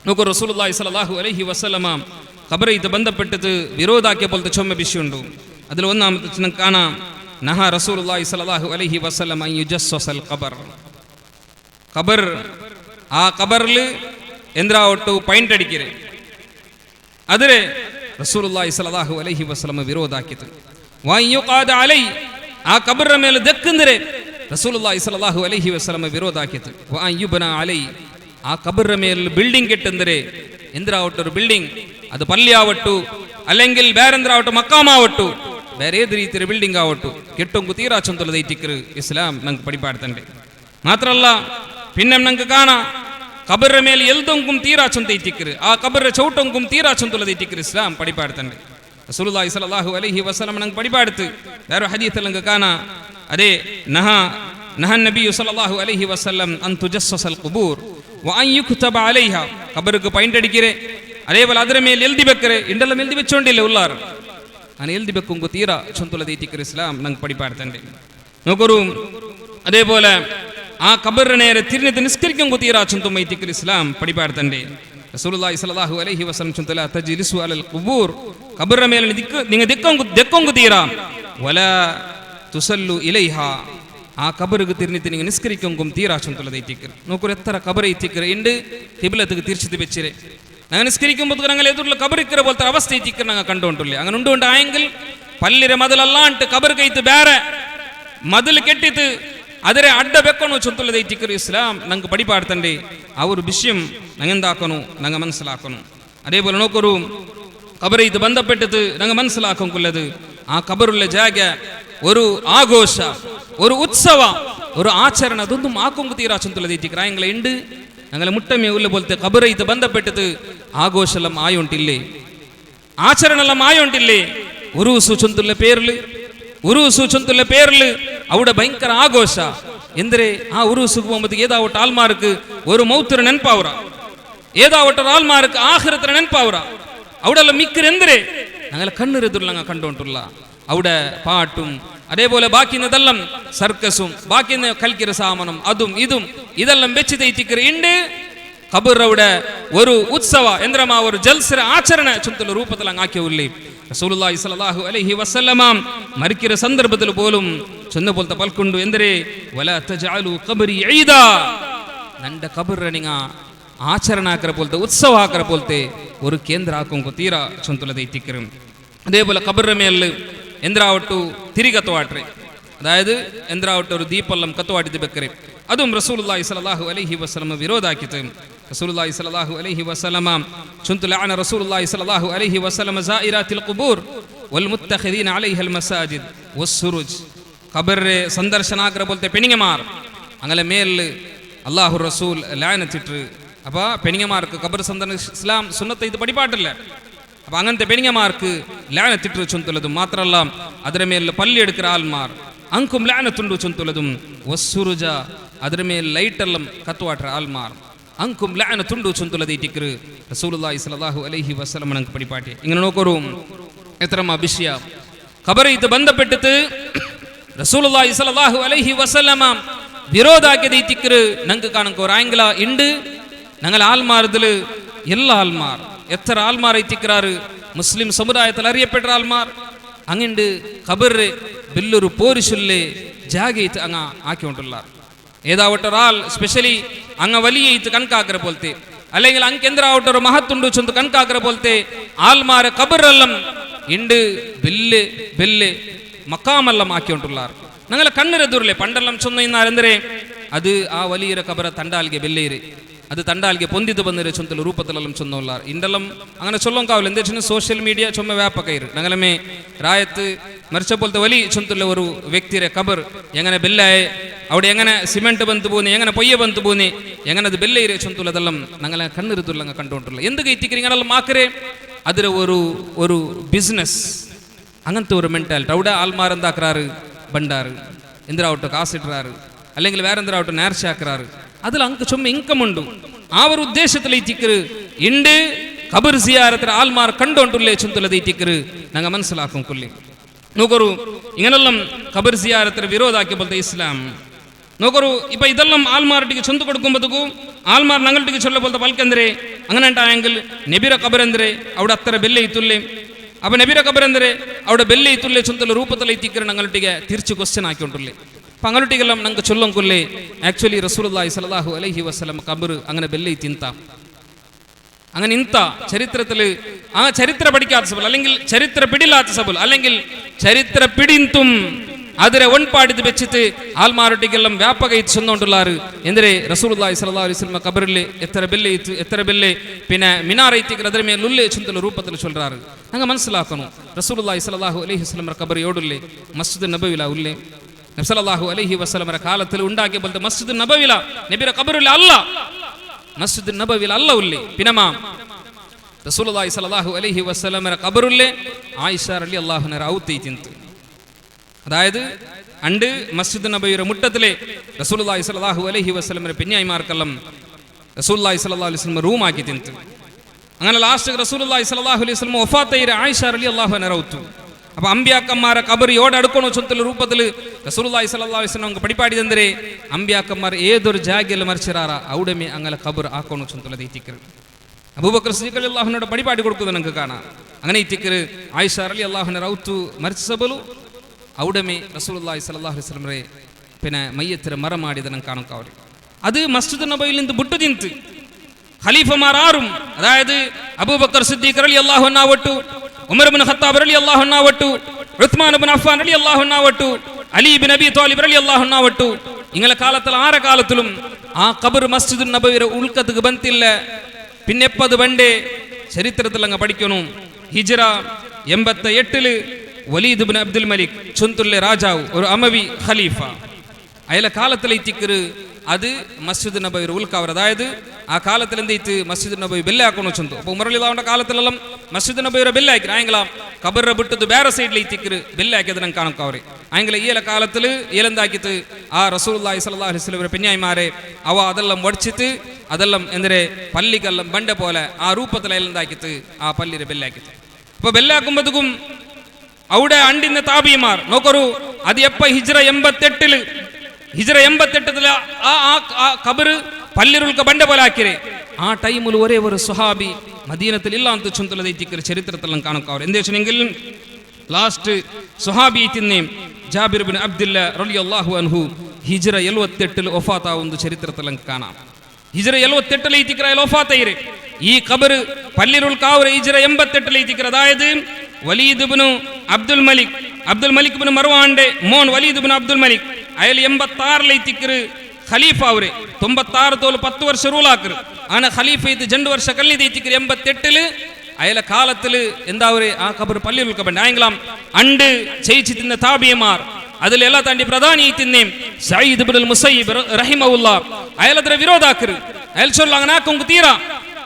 നോക്കൂ, റസൂലുള്ളാഹി സ്വല്ലല്ലാഹു അലൈഹി വസല്ലമ ഖബറൈത്ത് ബന്ധപ്പെട്ടിട്ട് വിരോധാക്കിയ പോലത്തെ ചൊമ്മ വിഷയമുണ്ട്. അതിൽ ഒന്നാമത്തെ കാണാം, നഹ റസൂലുള്ളാഹി സ്വല്ലല്ലാഹു അലൈഹി വസല്ലമ അൻ യുജസ്സസൽ ഖബർ. ഖബർ ആ ഖബറിൽ എന്തിനാവട്ടു പൈന്റ് അടിക്കരെ അതിരെ റസൂലുള്ളാഹി സ്വല്ലല്ലാഹു അലൈഹി വസല്ലമ വിരോധാക്കിയത്. വയുഖാദ അലൈ ആ ഖബറിന്റെ മേൽ ദക്കന്തരെ റസൂലുള്ളാഹി സ്വല്ലല്ലാഹു അലൈഹി വസല്ലമ വിരോധാക്കിയത്. വയുബ്ന അലൈ ആ ഖബറിന്റെ മേൽ ബിൽഡിംഗ് കെട്ടുന്നരെ എന്തിനാവട്ടെ ഒരു ബിൽഡിംഗ്, അത് പള്ളിയാവട്ടു അല്ലെങ്കിൽ വേറെന്തരാവട്ടെ മക്കാമാവട്ടു വേറെ ഏത് രീതിയിൽ ബിൽഡിംഗ് ആവട്ടു കെട്ടുങ്കു തീരാച്ചൊന്തുള്ളതൈറ്റിക്കർ ഇസ്ലാം ഞങ്ങൾക്ക് പഠിപ്പാടുത്തണ്ടേ. മാത്രല്ല പിന്നെ ഞങ്ങൾക്ക് കാണാം ഖബറിന്റെ മേൽ എൽതൊങ്കും തീരാച്ചൊന്തൈറ്റിക്കർ ആ ഖബറിന്റെ ചൗട്ടൊങ്കും തീരാച്ചൊന്തുള്ളതൈറ്റിക്കർ ഇസ്ലാം പഠിപ്പാടുത്തണ്ടേ. റസൂലുള്ളാഹി സ്വല്ലല്ലാഹു അലൈഹി വസല്ലം ഞങ്ങൾക്ക് പഠിപ്പാടുത്ത് വേറെ ഹദീസിൽ ഞങ്ങൾക്ക് കാണാം, അതേ നഹ നബി സ്വല്ലല്ലാഹു അലൈഹി വസല്ലം അൻ തുജസ്സസൽ ഖുബൂർ വഅൻ യുക്തബ അലൈഹ. ഖബർക്ക് പൈന്റ് അടിക്കരെ അതേപോലെ അതിന്റെ മേൽ എഴുതി വെക്കരെ ഇണ്ടെല്ലാം എഴുതി വെച്ചോണ്ടില്ലേ ഉള്ളാർ അങ്ങനെ എഴുതി വെക്കുങ്കു തീര ചൊന്തുള്ളതൈറ്റിക്കർ ഇസ്ലാം ഞങ്ങൾക്ക് പഠിപ്പാടുത്തണ്ടേ. നോക്കൊരു അതേപോലെ ആ ഖബറിനെ നേരെ തിരിഞ്ഞ് നിസ്കരിക്കുങ്കു തീരാ ചൊന്തുമൈറ്റിക്കർ ഇസ്ലാം പഠിപ്പാടുത്തണ്ടേ. റസൂലുള്ളാഹി സ്വല്ലല്ലാഹു അലൈഹി വസല്ലം ചൊന്തല തജ്ലിസു അലൽ ഖുബൂർ. ഖബറിന്റെ മേൽ നിങ്ങൾ ദെക്കൊങ്കു തീരാ വലാ തുസല്ലു ഇലൈഹ. ആ ഖബർക്ക് തിരിഞ്ഞിട്ട് നിങ്ങൾ നിസ്കരിക്കുങ്കും തീരാ ചൊന്തുള്ളതൈറ്റിക്കർ. നോക്കൂ, എത്ര ഖബറൈറ്റിക്കർ ഉണ്ട് ഖിബ്ലത്തുക്ക് തിരിച്ചിട്ട് വെച്ചിരെ ഞങ്ങൾ നിസ്കരിക്കുമ്പോൾ ഞങ്ങൾ എതിരുള്ള ഖബറിക്കര പോലത്തെ അവസ്ഥ എത്തിക്കർ ഞങ്ങൾ കണ്ടുകൊണ്ടില്ലേ. അങ്ങനെ ഉണ്ടുകൊണ്ടായെങ്കിൽ പല്ലിരെ മതിലല്ലാണ്ട് ഖബർ കൈത്ത് വേറെ മതിൽ കെട്ടിത്ത് അതിരെ അഡ്ഡ വെക്കണു ചൊന്തുള്ളതൈറ്റിക്കർ ഇസ്ലാം ഞങ്ങൾക്ക് പഠിപ്പാടുത്തണ്ടേ. ആ ഒരു വിഷയം ഞങ്ങൾ എന്താക്കണു ഞങ്ങൾ മനസ്സിലാക്കണു. അതേപോലെ നോക്കൊരു ഖബറൈത്ത് ബന്ധപ്പെട്ടിട്ട് ഞങ്ങൾ മനസ്സിലാക്കുള്ളത് ആ ഖബറുള്ള ജാഗ ഒരു ആഘോഷ, ഒരു ഉത്സവ, ഒരു ആചരണ അതൊന്നും ആക്കൊങ്കു തീരാ ചൊന്തുള്ളതൈറ്റിക്കർ ആയെങ്കിലെ ഉണ്ട് ഞങ്ങളെ മുട്ടമേ ഉള്ള പോലത്തെ ഖബറൈത്ത് ബന്ധപ്പെട്ടിട്ട് ആഘോഷെല്ലാം ആയോണ്ടില്ലേ, ആചരണെല്ലാം ആയോണ്ടില്ലേ. ഉറൂസു ചൊന്തുള്ള പേരില് അവിടെ ഭയങ്കര ആഘോഷ. എന്തരെ ആ ഉറൂസുക്ക് പോകുമ്പോൾ ഏതാവട്ടെ ആൾമാർക്ക് ഒരു മൗത്തിന് നെൻപാവുറ, ഏതാവട്ടെ ആൾമാർക്ക് ആഖിറത്തിന് നെൻപാവുറ. അവിടെ എല്ലാം മിക്കരെന്തരെ ഞങ്ങളെ കണ്ണെറുതുള്ള കണ്ടോണ്ടുള്ള അവിടെ പാട്ടും അതേപോലെ ബാക്കിന്നതെല്ലാം സർക്കസും ബാക്കിന്ന് കൽക്കിര സാമനം അതും ഇതും ഇതെല്ലാം വെച്ച് തൈറ്റിക്കർ ഉണ്ട്. ഖബർ അവിടെ ഒരു ഉത്സവ എന്തിനാ ഒരു ജൽസര ആചരണ ചുറ്റുള്ള രൂപത്തിൽ അങ്ങാക്കിയല്ലേ. റസൂലുള്ളാഹി സ്വല്ലല്ലാഹു അലൈഹി വസല്ലമ മരിക്കുന്ന സന്ദർഭത്തിൽ പോലും ചൊന്ന പോലത്തെ പൽക്കൊണ്ടു എന്തരേ വലാ തജഅലു ഖബരി ഈദാ. നന്റെ ഖബറിനെ നിങ്ങൾ ആചരണ ആക്കര പോലത്തെ ഉത്സവ ആക്കര പോലത്തെ ഒരു കേന്ദ്ര ആക്കും തീര ചൊന്തുള്ളതൈറ്റിക്കരും. അതേപോലെ ഖബറിന്റെ മേൽ എന്തിനാവട്ടു തിരി കത്തുവാട്ടെ, അതായത് എന്തിനാവട്ടെ ഒരു ദീപെല്ലാം കത്തുവാട്ടി വെക്കരെ അതും റസൂലുള്ളാഹി സ്വല്ലല്ലാഹു അലൈഹി വസല്ലമ വിരോധാക്കിയത്. റസൂലുള്ളാഹി സ്വല്ലല്ലാഹു അലൈഹി വസല്ലമ ചുന്തു ലഅന റസൂലുള്ളാഹി സ്വല്ലല്ലാഹു അലൈഹി വസല്ലമ സായിറാത്തിൽ ഖുബൂർ വൽ മുത്തഖിദീന അലൈഹൽ മസാജിദ് വസ്സുറുജ്. ഖബറിലെ സന്ദർശനാഗ്ര പോലത്തെ പെണിങ്ങമാർ അങ്ങനെ മേൽ അല്ലാഹു റസൂൽ ലഅനത്തിട്ട്. അപ്പോൾ പെണിങ്ങമാർക്ക് ഖബർ സന്ദർശന ഇസ്ലാം സുന്നത്ത് ഇത് പഠിപ്പാട്ടില്ല. അപ്പൊ അങ്ങനത്തെ പെണിങ്ങമാർക്ക് ലാനത്തിട്ട് ചൊന്തുള്ളതും മാത്രമല്ല അതിന്റെ മേൽ പല്ലി എടുക്കുന്ന ആൾമാർ അങ്കും ലാനത്തുണ്ടു ചൊന്തുള്ളതും വസ്സുറുജ അതിന്റെ മേൽ ലൈറ്റെല്ലാം കത്തുവാട്ട ആൾമാർ അങ്കും ലാനത്തുണ്ടു ചൊന്തുള്ളതൈറ്റിക്കർ റസൂലുള്ളാഹി സ്വല്ലല്ലാഹു അലൈഹി വസല്ലം ഞങ്ങൾക്ക് പഠിപ്പാട്ടി. ഇങ്ങനെ നോക്കൊരു എത്ര വിഷയ ഖബറൈത്ത് ബന്ധപ്പെട്ടിട്ട് റസൂലുള്ളാഹി സ്വല്ലല്ലാഹു അലൈഹി വസല്ലമ വിരോധാക്കിയതൈറ്റിക്കർ ഞങ്ങൾക്ക് കാണുമ്പോറായെങ്കില ഉണ്ട് ഞങ്ങൾ ആൾമാർ എല്ലാ ആൾമാർ എത്ര ആൾമാർ എത്തിക്കാറ് മുസ്ലിം സമുദായത്തിൽ അറിയപ്പെട്ട ആൾമാർ അങ്ങുണ്ട് ഖബറ് വലിയൊരു പോരിശുല്ലേ ജാഗയിട്ട് അങ്ങ ആക്കിക്കൊണ്ടുള്ള ഏതാവട്ടെ ഒരാൾ സ്പെഷ്യലി അങ്ങ വലിയ കണക്കാക്കര പോലത്തെ അല്ലെങ്കിൽ അങ്ങ് എന്തിനാവട്ടെ ഒരു മഹത്തുണ്ട് ചൊന്ത് കണക്കാക്കര പോലത്തെ ആൾമാരെ ഖബറെല്ലാം ഉണ്ട് ബെല്ല് ബെല്ല് മക്കാമെല്ലാം ആക്കിക്കൊണ്ടുള്ള ഞങ്ങളെ കണ്ണിരെതുറില്ലേ പണ്ടെല്ലാം ചൊന്നാരെന്തരേ അത് ആ വലിയ ഖബറ തണ്ടാൽಗೆ ಬೆಲ್ಲೇರಿ ಅದು ತಂಡಾಲ್ಗೆ ಪೊಂದಿದ್ದು ಬಂದಿರೋ ಚೊಂತಲು ರೂಪದಲ್ಲೆಲ್ಲ ಚೊನ್ನೋಲ್ಲ ಇಂಡೆಲ್ಲಂ അങ്ങനെ ചൊല്ലോം കാവില്ല എന്താ വെച്ചാൽ സോഷ്യൽ മീഡിയ ചുമ വ്യാപകയിര് ഞങ്ങളമേ രായത്ത് മരിച്ച പോലത്തെ വലിയ ചൊന്തുള്ള ഒരു വ്യക്തിയുടെ ഖബർ എങ്ങനെ ബെല്ലായി അവിടെ എങ്ങനെ സിമെന്റ് ಬಂತು പോനെ എങ്ങനെ പൊയ്യ ಬಂತು പോനെ എങ്ങനെ അത് ബെല്ലയിരെ ചൊന്തുള്ളതെല്ലാം ഞങ്ങളെ കണ്ണിരുത്തുള്ള കണ്ടുകൊണ്ടുള്ള എന്ത് കൈത്തിക്കറിങ്ങനെല്ലാം മാക്കരെ അതിൽ ഒരു ബിസിനസ് അങ്ങനത്തെ ഒരു മെന്റാലിറ്റി അവിടെ ആൾമാരെന്താക്കാറ് ബണ്ടാറ് എന്തിനാവട്ടെ കാസിട്ടാറ് അല്ലെങ്കിൽ വേറെ എന്തിനാവട്ടെ നേർച്ചയാക്കാറ് അതിൽ അങ്ക് ചുമ ഇൻകമുണ്ട്. ആ ഒരു ഉദ്ദേശത്തിലേറ്റിക്കറ് ഇണ്ട് ഖബർ സിയാറത്തിന് ആൽമാർ കണ്ടോണ്ടുള്ളേ ചുന്തലതേറ്റിക്കറ് ഞങ്ങൾ മനസ്സിലാക്കും കൊല്ലി നോക്കറു. ഇങ്ങനെല്ലാം ഖബർ സിയാറത്തിന് വിരോധാക്കിയപ്പോഴത്തെ ഇസ്ലാം നോക്കറു. ഇപ്പൊ ഇതെല്ലാം ആൽമാർട്ടിക്ക് ചൊന്തു കൊടുക്കുമ്പോഴത്തേക്കും ആൽമാർ ഞങ്ങൾട്ടിക്ക് ചൊല്ലപ്പോഴത്തെ പൽക്കെന്തരെ അങ്ങനെ ഉണ്ടായെങ്കിൽ നബിര ഖബർ എന്തരെ അവിടെ അത്ര ബെല്ലെ ഇത്തുള്ളേ. അപ്പൊ നബിര ഖബർ എന്തരെ അവിടെ ബെല്ലെ ഇത്തുള്ളേ ചൊന്തല ರೂಪದಲ್ಲಿത്തിക്കറ് ഞങ്ങൾട്ടിಗೆ തിരിച്ചു ക്വസ്റ്റ്യൻ ആക്കിക്കൊണ്ടുള്ളേ. അപ്പം അങ്ങോട്ടെല്ലാം ഞങ്ങൾക്ക് ചൊല്ലും കൊല്ലേ ആക്ച്വലി റസൂലുള്ളാഹി സ്വല്ലല്ലാഹു അലൈഹി വസല്ലം ഖബർ അങ്ങനെ ബെല്ലെ തിന്ത അങ്ങനെ ಇಂತ ചരിത്രത്തിൽ ആ ചരിത്ര പഠിക്കാത്ത സബൽ അല്ലെങ്കിൽ ചരിത്ര പിടിലാത്ത സബൽ അല്ലെങ്കിൽ ചരിത്ര പിടിന്തും അതിരെ ഒൺപാടിത് വെച്ചിട്ട് ആൽമാരൊട്ടിക്കെല്ലാം വ്യാപക ഇത് ചെന്നുകൊണ്ടുള്ളാറ് എന്തിരെ റസൂലുള്ളാഹി സ്വല്ലല്ലാഹു അലൈഹി വസല്ലം ഖബറിൽ എത്ര ബെല്ലെ പിന്നെ മിനാറൈത്തിക്കർ അതിരെ മേൽ ഉള്ളേ ചുന്തല ರೂಪത്തിൽ ചൊല്ലാറ്. അങ്ങ് മനസ്സിലാക്കണം റസൂലുള്ളാഹി സ്വല്ലല്ലാഹു അലൈഹി വസല്ലം ഖബർ യോടുള്ളേ മസ്ജിദ് നബവില ഉള്ളേ. നബി സല്ലല്ലാഹു അലൈഹി വസല്ലമര കാലത്തിൽ ഉണ്ടാക്കിയ പോലത്തെ മസ്ജിദ് നബവില നബിയുടെ ഖബറിൽ അല്ല മസ്ജിദ് നബവിൽ അല്ല ഉള്ളേ. പിന്നമാ റസൂലുള്ളാഹി സ്വല്ലല്ലാഹു അലൈഹി വസല്ലമര ഖബറുള്ളേ ആയിഷ റളിയല്ലാഹു അൻഹ ഔത്തി തിന്തു. അതായത് അണ്ട് മസ്ജിദ് നബവിയുടെ മുട്ടത്തിലെ റസൂലുള്ളാഹി സ്വല്ലല്ലാഹു അലൈഹി വസല്ലമര പെഞ്ഞായിമാർക്കെല്ലാം റസൂലുള്ളാഹി സ്വല്ലല്ലാഹു അലൈഹി വസല്ലം റൂമാക്കി തിന്തു. അങ്ങനെ ലാസ്റ്റ് റസൂലുള്ളാഹി സ്വല്ലല്ലാഹു അലൈഹി വസല്ലം വഫാത്തായ ആയിഷ റളിയല്ലാഹു അൻഹ ഔത്തു. അപ്പൊ അമ്പ്യാക്കന്മാരെ ഖബർ യോട് അടുക്കണോ ചൊന്തല ರೂಪത്തിൽ റസൂലുള്ളാഹി സ്വല്ലല്ലാഹു അലൈഹി വസല്ലം പഠിപ്പാടിದಂದ್ರೆ അമ്പ്യാക്കന്മാർ ഏതൊരു ಜಾಗದಲ್ಲಿ മരിച്ചിറാറ അവിടെമേ അങ്ങനെ ഖബർ ആക്കണോ ചൊന്തല ഇത്തിക്കറ്. അബൂബക്കർ സിദ്ദീഖ് റളിയല്ലാഹു അൻഹു പഠിപ്പാടി കൊടുക്കുന്നത് നമുക്ക് കാണാം. അങ്ങനെ ഇത്തിക്കറ് ആയിഷ റളിയല്ലാഹു അൻഹ ഔത്തു മരിച്ച സബಲು അവിടെമേ റസൂലുള്ളാഹി സ്വല്ലല്ലാഹു അലൈഹി വസല്ലം പിന്നെ മയ്യത്തിരെ മറ ಮಾಡಿದ നമുക്ക് കാണാം. അവർ അത് മസ്ജിദ് നബവിയിൽ നിന്ന് ബുട്ടു തിന്ത് ഖലീഫമാർ ആറും അതായത് അബൂബക്കർ സിദ്ദീഖ് റളിയല്ലാഹു അൻഹു ആവട്ടു, ഉമർ ഇബ്നു ഖത്താബ് റളിയല്ലാഹു അൻഹു ആവട്ടു, ഉസ്മാൻ ഇബ്നു അഫ്ഫാൻ റളിയല്ലാഹു അൻഹു ആവട്ടു, അലി ഇബ്നു അബി ത്വാലിബ് റളിയല്ലാഹു അൻഹു ആവട്ടു. ഇങ്ങളെ കാലത്തിൽ ആര കാലത്തിലും ആ ഖബർ മസ്ജിദ് നബവിയുടെ ഉൾക്കത്തുക്ക് ബന്തില്ല. പിന്നെ എപ്പത് പണ്ടേ ചരിത്രത്തിൽ അങ്ങ് പഠിക്കണം. ഹിജ്റ 88 വലീദ് ഇബ്നു അബ്ദുൽ മലിക് ചുന്തുല്ലെ രാജാവ് ഒരു അമവി ഖലീഫ അയാളെ കാലത്തിലെത്തിക്കറ് അത് മസ്ജിദ് നബവിയുടെ ഉൾക്കവർ. അതായത് ആ കാലത്തിൽ എന്ത് മസ്ജിദ് നബവി ബെല്ലാക്കണോ ചൊന്തു. അപ്പൊ ഉമർ റളിയല്ലാഹുവിന്റെ കാലത്തിലെല്ലാം മസ്ജിദ് നബവിയുടെ ബെല്ലാക്കി ആയെങ്കിലാം ഖബറിനെ വിട്ടത് വേറെ സൈഡിലെത്തിക്കറ് ബെല്ലാക്കിയത് നമുക്ക് കാണാം. കവറ് ആയെങ്കിൽ ഈയല കാലത്തിൽ ഈലെന്താക്കിയിട്ട് ആ റസൂലുള്ളാഹി സ്വല്ലല്ലാഹു അലൈഹി വസല്ലം പെഞ്ഞായിമാരെ അവ അതെല്ലാം വടിച്ചിട്ട് അതെല്ലാം എന്തിരെ പള്ളിക്കെല്ലാം ബണ്ട പോലെ ആ ರೂಪത്തിൽ എന്താക്കിയിട്ട് ആ പള്ളിയെ ബെല്ലാക്കിയിട്ട് അപ്പൊ ബെല്ലാക്കുമ്പോഴത്തേക്കും അവിടെ അണ്ടിന്ന താബിമാർ നോക്കറു. അത് എപ്പ ഹിജ്റ 88 ആ ഖബർ പള്ളിരുൾക്ക ബണ്ട പോലെ ആക്കിരെ. ആ ടൈമിൽ ഒരേ ഒരു സ്വഹാബി മദീനത്തിൽ ഇല്ല ಅಂತ ചുന്തലതേറ്റിക്കറ് ചരിത്രത്തിലെല്ലാം കാണുക്കാവർ. എന്താ വെച്ചെങ്കിൽ ലാസ്റ്റ് സ്വഹാബി തിന്നേ ജാബിർ ഇബ്നു അബ്ദുല്ലാ റളിയല്ലാഹു അൻഹു ഹിജ്റ 78 വഫാത്താവുന്ന ചരിത്രത്തിലെല്ലാം കാണാം. ഹിജ്റ 78 വഫാത്തായിരെ. ഈ ഖബർ പള്ളിരുൾക്കാവർ ഹിജ്റ 88 അതായത് വലീദ് ഇബ്നു അബ്ദുൽ മലിക് ഇബ്നു മർവാന്റെ മോൻ വലീദ് ഇബ്നു അബ്ദുൽ മലിക് അയാൾ 86 ഖലീഫ അവരെ 96 തോൽ 10 ವರ್ಷ ರೂಲ್ ആക്കറ്. അങ്ങനെ ഖലീഫ ഇത് 2 ವರ್ಷ കല്ലിതേറ്റിക്കറ് 88 അയാളെ കാലത്തിൽ എന്താ ആ ഖബർ പള്ളിയിലുള്ള ബണ്ട ആയെങ്കിലും അണ്ട് ചെയ്യിച്ചു തിന്ന താബിയമാർ അതിൽ എല്ലാ താണ്ടി പ്രധാനി തിന്നേം സഈദ് ഇബ്നുൽ മുസയ്യിബ് റഹിമഹുല്ലാഹ് അയാളത്ര വിരോധാക്കറ്. അയാൾ ചൊല്ല അങ്ങനെ ആക്കും തീരാ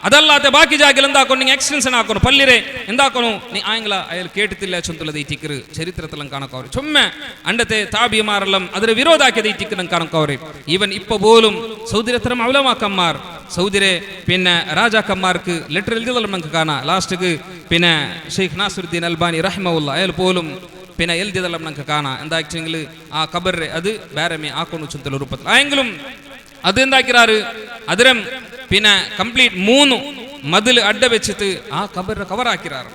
അതല്ലാതെ ബാക്കി ജാഗിൽ എന്താക്കണം എക്സ്റ്റൻഷൻ ആക്കണം പള്ളിരെ എന്താക്കണോ നീ ആയെങ്കില അയാൾ കേട്ടിട്ടില്ല ചൊന്തലതേറ്റിക്കറ് ചരിത്രത്തിലും കാണക്കവർ. ചുമ്മ അണ്ടത്തെ താബിയമാരെല്ലാം അതിന് വിരോധാക്കിയതേറ്റിക്കണം കാണക്കവർ. ഈവൻ ഇപ്പൊ പോലും സൗദിരത്തരം ഔലമാക്കന്മാർ സൗദിരെ പിന്നെ രാജാക്കന്മാർക്ക് ലെറ്റർ എഴുതിയതെല്ലാം നമുക്ക് കാണാം. ലാസ്റ്റ് പിന്നെ ഷെയ്ഖ് നാസിറുദ്ദീൻ അൽബാനി റഹിമഹുല്ലാഹ് അയാൾ പോലും പിന്നെ എഴുതിയതെല്ലാം നമുക്ക് കാണാം. എന്താ വെച്ചെങ്കിൽ ആ ഖബറിനെ അത് വേറമേ ആക്കണം ചൊന്തല ರೂಪത്തിൽ ആയെങ്കിലും അത് എന്താക്കിറാറ് അതിരം പിന്നെ കംപ്ലീറ്റ് 3 മതിൽ അഡ്ഡ വെച്ചിട്ട് ആ ഖബറിനെ കവറാക്കിറാറ്.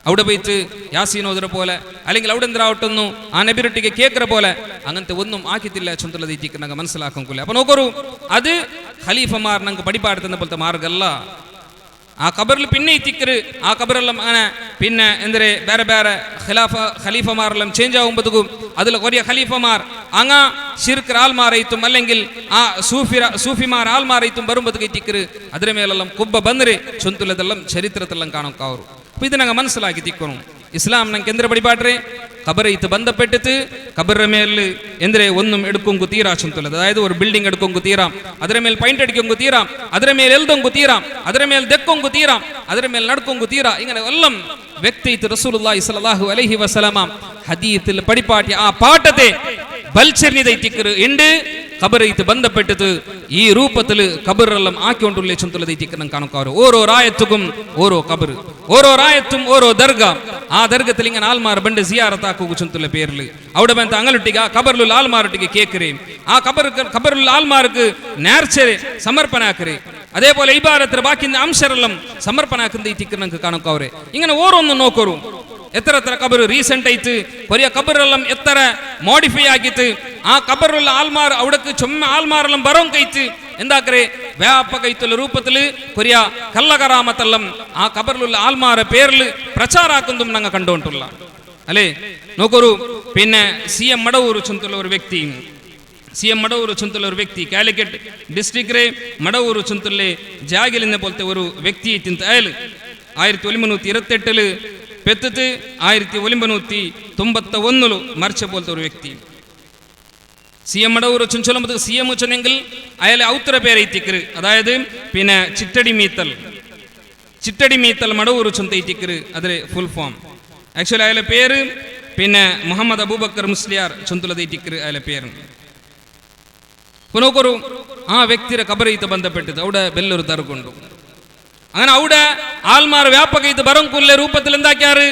അവിടെ പോയിട്ട് യാസീൻ ഓതുற പോലെ അല്ലെങ്കിൽ അവിടെ എന്തിനാവട്ടുന്നു ആ നബിരൊട്ടിക്ക് കേൾക്കുന്ന പോലെ അങ്ങനത്തെ ഒന്നും ആക്കിത്തില്ല ചൊന്തലതേറ്റിക്ക് ഞങ്ങൾ മനസ്സിലാക്കും. അപ്പൊ നോക്കൂ അത് ഖലീഫമാർ ഞങ്ങൾക്ക് പഠിപ്പാടുത്തുന്ന പോലത്തെ മാർഗമല്ല. ആ ഖബറിൽ പിന്നെ ഇത്തിക്കറ് ആ ഖബറെല്ലാം അങ്ങനെ പിന്നെ എന്തരെ വേറെ വേറെ ഖലീഫമാരെല്ലാം ചേഞ്ച് ആകുമ്പോഴത്തേക്കും അതിൽ കുറേ ഖലീഫമാർ അങ്ങ ഷിർക്ക് ആൽമാറയിത്തും അല്ലെങ്കിൽ ആ സൂഫിമാർ ആൽമാറയിത്തും വരുമ്പോഴത്തേക്ക് ഇത്തിക്കറ് അതിര മേലെല്ലാം കുബ്ബ ಬಂದ್ರೆ ചൊന്തുലതെല്ലാം ചരിത്രത്തെല്ലാം കാണക്കാവರು. അപ്പൊ ഇത് ഞങ്ങൾ മനസ്സിലാക്കി തിക്കണം. ഇസ്ലാം ഞങ്ങൾക്ക് എന്തിനെ പഠിപ്പാട്ರೆ ഖബറയിത്ത് ബന്ധപ്പെട്ടിട്ട് ഖബറിന്റെ മേലിൽ എന്തിരെ ഒന്നും എടുക്കും തീരാ ചൊന്തുലത്. അതായത് ഒരു ബിൽഡിംഗ് എടുക്കും തീരാം, അതിര മേൽ പെയിന്റ് അടിക്കും തീരാം, അതിര മേൽ എഴുതും തീരാം, അതിര മേൽ ദെക്കും തീരാം, അതിര മേൽ നടക്കും തീരാ. ഇങ്ങനെ എല്ലാം വ്യക്തി റസൂലുള്ളാഹി സ്വല്ലല്ലാഹു അലൈഹി വസല്ലമ ഹദീത്തിൽ പഠിപ്പാട്ടിയ ആ പാഠത്തെ ബൽച്ചെറിഞ്ഞതൈറ്റിക്കറ് ഉണ്ട് ಕಬರೈತು ಬಂಧಪೆಟ್ಟಿತು ಈ ರೂಪದಲ್ಲಿ ಕಬರೆಲ್ಲಂ ಆಕಿಕೊಂಡುಳ್ಳೆ ಚಂತುಲದೈತಿಕ್ಕೆ ನಂಗೆ ಕಾಣುಕಾರು ಓರೋ ರಾಯತ್ತುಗುಂ ಓರೋ ಕಬರು ಓರೋ ರಾಯತ್ತುಂ ಓರೋ ದರ್ಗಾ ಆ ದರ್ಗದಲ್ಲಿ ಇಂಗ ನಾಲ್ಮಾರು ಬಂಡೆ ಜಿಯಾರತ್ ಹಾಕೋಗು ಚಂತುಲ್ಲ പേരില് അവിടെ ബന്ധ അങ്ങലൊട്ടിക കബറിലുള്ള ആൽമാരൊട്ടിക്ക് കേക്കരെ ആ കബറിലുള്ള ആൽമാർക്ക് നേർച്ചരെ സമർപ്പണാക്കരെ അതേപോലെ ഇബാദത്തിന് ബാക്കിന്റെ അംശരെല്ലാം സമർപ്പണാക്കുന്ന ഈ തിക്ക് നമുക്ക് കാണുക്കവരെ ഇങ്ങനെ ഓരോന്നും നോക്കൂ എത്ര കബർ റീസെന്റ് ആയിട്ട് കൊറിയ കബറെല്ലാം എത്ര മോഡിഫൈ ആക്കിയിട്ട് ആ കബറുള്ള ആൽമാർ അവിടേക്ക് ചുമ്മ ആൽമാരെല്ലാം ബറം കഴിച്ച് എന്താക്കരെ വ്യാപകൈത്തുള്ള രൂപത്തിൽ കൊറിയ കള്ളകറാമത്തെല്ലാം ആ കബറിലുള്ള ആൽമാരെ പേരിൽ പ്രചാരാക്കുന്നതും ഞങ്ങൾ കണ്ടുകൊണ്ടുള്ള അല്ലേ നോക്കൊരു പിന്നെ CM മടവൂർ ചുന്തുള്ള ഒരു വ്യക്തി CM മടവൂർ ചുന്തുള്ള ഒരു വ്യക്തി കാലിക്കറ്റ് ഡിസ്ട്രിക്റ്റിലെ മടവൂർ ചുന്തുള്ള ജാഗിലിനെ പോലത്തെ ഒരു വ്യക്തി അയാൾ 1928 പെത്തിട്ട് 1991 മരിച്ച പോലത്തെ ഒരു വ്യക്തി CM മടവൂർ ചുഞ്ചൊല്ലുമ്പോൾ CM വെച്ചെങ്കിൽ അയാളെ ഔത്തര പേരൈത്തിക്കര് അതായത് പിന്നെ ചിറ്റടി മീത്തൽ മടവൂർ ചുന്തൈത്തിക്കര് അതിലെ ഫുൾ ഫോം ആക്ച്വലി അയാളെ പേര് പിന്നെ മുഹമ്മദ് അബൂബക്കർ മുസ്ലിയാർ ചുന്തുലതൈത്തിക്കര് അയാളെ പേര് പുനോക്കൊരു ആ വ്യക്തിയുടെ കബറൈത്ത് ബന്ധപ്പെട്ടത് അവിടെ ബെല്ലൊരു തർക്കുണ്ട് അങ്ങനെ അവിടെ ആൽമാർ വ്യാപകൈത്ത് ബറംകുല്ല രൂപത്തിൽ എന്താക്കിയാറ്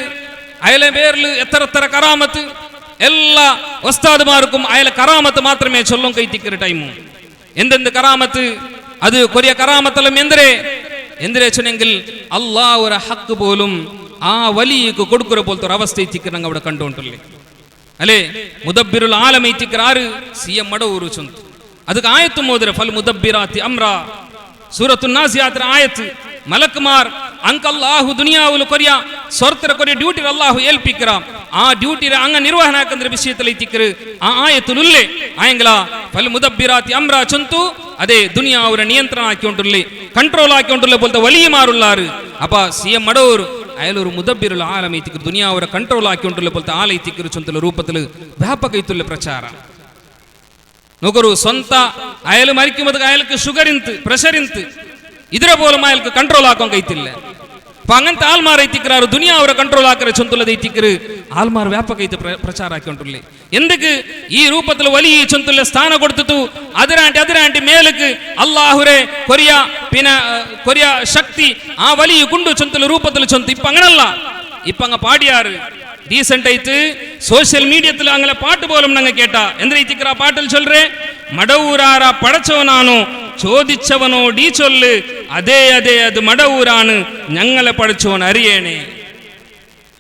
അയാളെ പേരിൽ എത്ര കറാമത്ത് എല്ലാ ഉസ്താദുമാർക്കും അയാളെ കറാമത്ത് മാത്രമേ ചൊല്ലും കൈത്തിക്കൊരു ടൈമും എന്തെന്ത് കറാമത്ത് അത് കൊറിയ കറാമത്തെല്ലാം എന്തിരെ ചെന്നെങ്കിൽ അള്ളാഹുര ഹക്ക് പോലും ആ വലിയക്ക് കൊടുക്കുற പോലത്തെ ഒരു അവസ്ഥ എത്തിക്കർ ഞങ്ങൾ അവിടെ കണ്ടുകൊണ്ടില്ലേ അല്ലേ മുദബ്ബിറുൽ ആലം എത്തിക്കർ ആര് CM മടവൂർ ചൊന്ത് ಅದಕ್ಕೆ ಆಯತ್ತು ಮೋದ್ರೆ ಫಲ್ ಮುದಬ್ಬಿರಾತಿ ಅಮ್ರ ಸೂರತು ನಾಸಿಯಾತ್ರ ಆಯತ್ತು ಮಲಕ್ಮಾರ್ ಅಂಕಲ್ಲಾಹು ದುನಿಯಾವುಲು ಕೊರಿಯ ಸ್ವರ್ತರ ಕೊರಿಯ ಡ್ಯೂಟಿ ಅಲ್ಲಾಹು ಏಲ್ಪಿಕ್ರ ಆ ಡ್ಯೂಟಿ ಅಂಗ ನಿರ್ವಹಣೆ ಹಾಕಂದ್ರೆ ವಿಷಯದಲ್ಲಿ ತಿಕ್ಕರು ಆ ಆಯತ್ತುನುಲ್ಲೆ ಆಯಂಗಲ ಫಲ್ ಮುದಬ್ಬಿರಾತಿ ಅಮ್ರ ಚಂತು ಅದೇ ದುನಿಯಾ ಅವರ ನಿಯಂತ್ರಣ ಹಾಕಿಕೊಂಡುಲ್ಲಿ ಕಂಟ್ರೋಲ್ ಹಾಕಿಕೊಂಡುlle ಬೋಲ್ತ വലിയ മാറുള്ളാറ് അപ്പ CM മടവൂർ അയാളൊരു മുദബ്ബിറുൽ ആലം എത്തിക്കർ ದುನಿಯಾ ಅವರ ಕಂಟ್ರೋಲ್ ಹಾಕಿಕೊಂಡುlle ಬೋಲ್ತ ಆಲ ಎತ್ತಿಕ್ಕರು ಚಂತುಲ ರೂಪത്തിൽ ವ್ಯಾಪಕ ಇತ್ತುlle ಪ್ರಚಾರ നോക്കൂ സ്വന്തം അയാൾ മരിക്കുമ്പോൾ അയാൾക്ക് ഷുഗറിന്ത് പ്രഷറിന്ത് ഇതിനെ പോലും അയാൾക്ക് കൺട്രോൾ ആക്കാൻ കഴിയത്തില്ല അപ്പൊ അങ്ങനത്തെ ആൽമാർ എത്തിക്കാറ് ദുനിയ അവരെ കൺട്രോൾ ആക്കറ ചൊന്തുള്ളത് എത്തിക്കറ് ആൽമാർ വ്യാപകൈത്ത് പ്രചാരാക്കിക്കൊണ്ടുള്ളേ എന്തൊക്കെ ഈ രൂപത്തിൽ വലിയ ചൊന്തുള്ള സ്ഥാനം കൊടുത്തു അതിരാണ്ടി മേലേക്ക് അള്ളാഹുരെ കൊറിയ പിന്നെ കൊറിയ ശക്തി ആ വലിയ കുണ്ടു ചൊന്തുള്ള രൂപത്തിൽ ചൊന്ത് ഇപ്പൊ അങ്ങനല്ല ഇപ്പൊ അങ്ങ് പാടിയാറ് டீசென்ட் ஆயிட்டு சோசியல் மீடியத்தில் அங்கே பாட்டு போலும் நாங்கள் கேட்டா எந்த ரீதிக்கிற பாட்டில் சொல்றேன் மடவூராரா படைச்சவனானோ ചോദിച്ചവനോ ഡീ ചൊല്ല് അതേ അത് മടവൂരാണ് ഞങ്ങളെ പഠിച്ചോൻ അറിയേണേ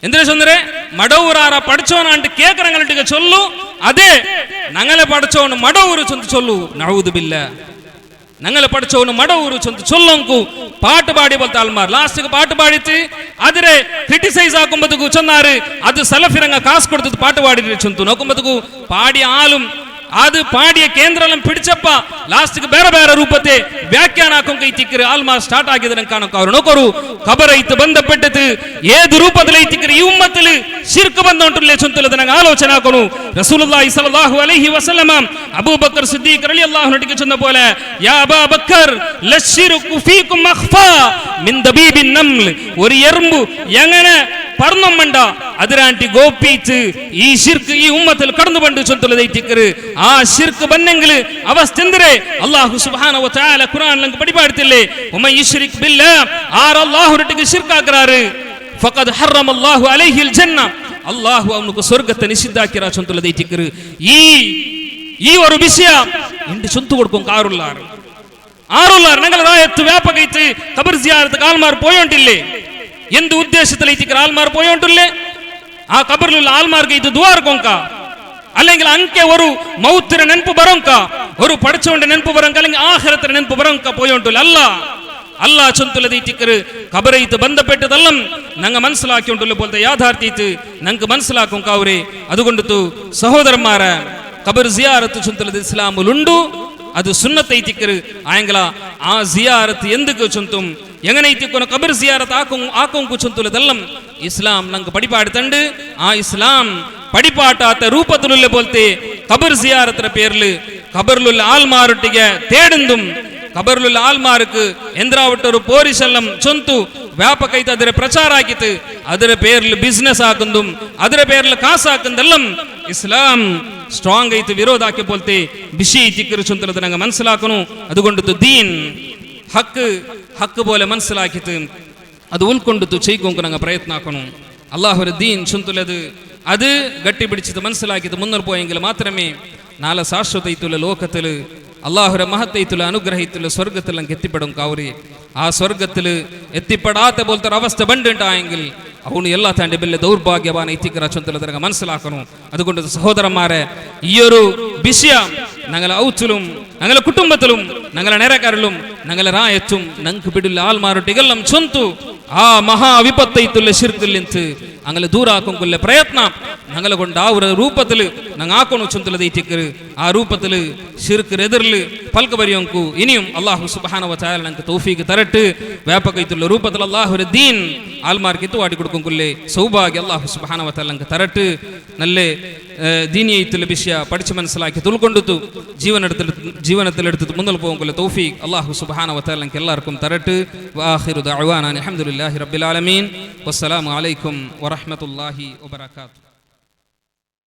എന്തിനാ ചൊന്നേ മടവൂരാറ പഠിച്ചോനാണ്ട് കേക്കറങ്ങൾട്ടിക്ക് ചൊല്ലു അതേ ഞങ്ങളെ പഠിച്ചോന് മടവൂര് ചൊന്ന് ചൊല്ലു നഊദു ബില്ലാ ഞങ്ങളെ പഠിച്ചവന് മടവൂര് ചൊന്ന് ചൊല്ലു പാട്ട് പാടി പോലത്തെ ആൾമാർ ലാസ്റ്റ് പാട്ട് പാടിച്ച് അതിരെ ക്രിട്ടിസൈസ് ആക്കുമ്പോഴത്തേക്കു ചൊന്നാറ് അത് സലഫിരങ്ങ കാസ് കൊടുത്തിട്ട് പാട്ട് പാടിട്ട് ചൊന്തു നോക്കുമ്പോഴത്തേക്കു പാടിയ ആളും അത് പാടിയ കേന്ദ്രം പിടിച്ചപ്പ ലാസ്റ്റ് ಬೇರೆ ರೂಪത്തെ വ്യാഖ്യാനാക്കും കൈത്തിക്കര് ആൽമാർ സ്റ്റാർട്ട് ആക്കിയതിനെ കാണുക അവർ നോക്കൂ ഖബറൈത്ത് ബന്ധപ്പെട്ടത് ഏത് രൂപത്തിലൈത്തിക്കര് ഈ ഉമ്മത്തില് ശിർക്ക് ബന്ധമുണ്ടല്ലേ ചൊന്തുള്ളത് ഞങ്ങൾ ആലോചന ആക്കണു റസൂലുള്ളാഹി സ്വല്ലല്ലാഹു അലൈഹി വസല്ലമ അബൂബക്കർ സിദ്ദീഖ് റളിയല്ലാഹു അൻഹു ചൊന്ന പോലെ യാ അബൂബക്കർ ലശ്ശിറുകു ഫീകും അഖ്ഫാ മിൻ ദബീബിൻ നംൽ ഒരു എറുമ്പ് എങ്ങനെ പറന്നും വേണ്ട അതിരാണ്ടി ഗോപ്പിച്ച് ഈ ശിർക്ക് ഈ ഉമ്മത്തിൽ കടന്നു പണ്ട് ചൊല്ലുന്നതൈത്തിക്കര് ആ ശിർക്ക് ബന്നെങ്കിൽ അവസ്ഥ എന്തിരെ അല്ലാഹു സുബ്ഹാനഹു വ തആല ഖുർആനിൽ പഠിപ്പാടുത്തില്ലേ ഉമൻ യുശ്രിക് ബില്ലാഹ് ആർ അല്ലാഹുവിനോട് ശിർക്ക് ആക്കറാറ് ഫഖദ് ഹറമല്ലാഹു അലൈഹിൽ ജന്ന അല്ലാഹു അവനുക്ക് സ്വർഗ്ഗത്തെ നിഷിദ്ധാക്കിറാ ചൊല്ലുന്നതൈത്തിക്കര് ഈ ഒരു വിഷയം എന്റെ ചൊന്തു കൊടുക്കും ആറുള്ളാറ് ഞങ്ങൾ രായത്ത് വ്യാപകൈത്ത് ഖബർ സിയാറത്ത് ആൽമാർ പോയോണ്ടില്ലേ എന്ത് ഉദ്ദേശത്തിലേക്ക് ആൽമാർ പോയോണ്ടില്ലേ ആ ഖബറിലുള്ള ആൽമാർക്ക് ഇത് ദ്വാർക്കൊങ്ക അല്ലെങ്കിൽ അങ്കെ ഒരു മൗത്തിര നെനപ്പ് ബറൊങ്ക ഒരു പഠിച്ചോണ്ട് നെനപ്പ് ബറൊങ്ക അല്ലെങ്കിൽ ആഖിറത്തിര നെനപ്പ് ബറൊങ്ക പോയോണ്ടില്ല അല്ലാ ചൊന്തുലതീറ്റിക്കര് ഖബറൈത്ത് ബന്ധപ്പെട്ടതെല്ലാം ഞങ്ങൾ മനസ്സിലാക്കിയോണ്ടുള്ള പോലത്തെ യാഥാർത്ഥ്യത്ത് ഞങ്ങൾക്ക് മനസ്സിലാക്കും കാവരെ അതുകൊണ്ടു സഹോദരന്മാരെ ഖബർ സിയാറത്ത് ചൊന്തുലത് ഇസ്ലാമിലുണ്ടു ಅದು ಸುನ್ನತ್ ಐತಿಕ್ಕರು ಆಯಂಗಲ ಆ ಜಿಯಾರತ್ ಎಂದಕ್ಕೆ ಚೊಂತುಂ ಎಂಗನೆ ಐತಿಕ್ಕೊನ ಕಬರ್ ಜಿಯಾರತ್ ಆಕೊಂಕು ಚೊಂತುಲದಲ್ಲಂ ಇಸ್ಲಾಂ ನಂಗೆ ಪಡಿಪಾಡ್ತಂಡು ಆ ಇಸ್ಲಾಂ ಪಡಿಪಾಟಾತ ರೂಪದಲ್ಲೇ ಬೋಲ್ತೆ ಕಬರ್ ಜಿಯಾರತ್ರ ಪೇರ್ಲು ಕಬರ್ಲುಲ್ಲ ಆಲ್ಮಾರೊಟ್ಟಿಗೆ ತೇಡಂದುಂ ഖബറിലുള്ള ആൽമാർക്ക് എന്തിനാവട്ടൊരു പോരിശെല്ലാം ചൊന്തു വ്യാപകൈത്ത് അതിരെ പ്രചാരാക്കിത്ത് അതിരെ പേരിൽ ബിസിനസ് ആക്കുന്നതും അതിരെ പേരിൽ കാസാക്കുന്നതെല്ലാം ഇസ്ലാം സ്ട്രോങ് ആയിട്ട് വിരോധാക്കിയ പോലത്തെ ബിഷി തിക്കറ് ചൊന്തലത് ഞങ്ങൾ മനസ്സിലാക്കണു. അതുകൊണ്ട് ദീൻ ഹക്ക് പോലെ മനസ്സിലാക്കിയിട്ട് അത് ഉൾക്കൊണ്ടിട്ട് ചെയ്കൊണ്ട് ഞങ്ങൾ പ്രയത്ന ആക്കണം. അള്ളാഹുര ദീൻ ചൊന്തലത് അത് ഗട്ടി പിടിച്ചിട്ട് മനസ്സിലാക്കിയിട്ട് മുന്നോട്ട് പോയെങ്കിൽ മാത്രമേ നാളെ ശാശ്വതയിത്തുള്ള ലോകത്തിൽ അള്ളാഹുര മഹത്തയിത്തുള്ള അനുഗ്രഹത്തിലുള്ള സ്വർഗത്തിലും എത്തിപ്പെടും കാവറി. ആ സ്വർഗത്തിൽ എത്തിപ്പെടാത്ത പോലത്തെ ഒരു അവസ്ഥ ബണ്ടുണ്ടായെങ്കിൽ അവന് എല്ലാ തൻ്റെ വലിയ ദൗർഭാഗ്യവാൻ എത്തിക്കറ ചൊന്തലതിനൊക്കെ മനസ്സിലാക്കണം. അതുകൊണ്ട് സഹോദരന്മാരെ, ഈ ഒരു വിഷയം ഞങ്ങളെ ഔച്ചിലും ഞങ്ങളെ കുടുംബത്തിലും ഞങ്ങളെ നേരക്കാരിലും ഞങ്ങളെ റായച്ചും ഞങ്ങൾക്ക് പിടില്ല ആൾമാരൊട്ടിಗೆല്ലാം ചൊന്തു ആ മഹാവിപത്തയിത്തുള്ള ശിർക്കിൽ നിന്ന് അങ്ങനെ ദൂരാക്കും കൊല്ല പ്രയത്നം ഞങ്ങളെ കൊണ്ട് ആ ഒരു രൂപത്തിൽ ഞങ്ങൾ ആക്കണം ചൊന്തലത് എത്തിക്കറ്. ആ രൂപത്തിൽ ശിർക്കിനെതിരിൽ പൽക്ക് പരിയങ്കു ഇനിയും അള്ളാഹു സുബ്ഹാനഹു വ തആല ഞങ്ങൾക്ക് തൗഫീഖ് തരട്ട്. വ്യാപകയിത്തുള്ള രൂപത്തിൽ അള്ളാഹുര ദീൻ ആൽമാർക്ക് എത്തുവാടി കൊടുക്കും കൊല്ലേ സൗഭാഗ്യ അള്ളാഹു സുബ്ഹാനഹു വ തആല ഞങ്ങൾക്ക് തരട്ട്. നല്ല ദീനിയയിത്തുള്ള വിഷയ പഠിച്ച് മനസ്സിലാക്കി ഉൾക്കൊണ്ടിട്ടു ജീവനത്തിലെടുത്തിട്ട് മുന്നോട്ട് പോകും കൊല്ലേ തൗഫീഖ് അള്ളാഹു സുബ്ഹാനഹു വ തആല ഞങ്ങൾക്ക് എല്ലാവർക്കും തരട്ട്. വആഖിറു ദഅവാനാ അൽഹംദുലില്ലാഹി റബ്ബിൽ ആലമീൻ. വസ്സലാമു അലൈക്കും വറഹ്മത്തുള്ളാഹി വബറകാതുഹു.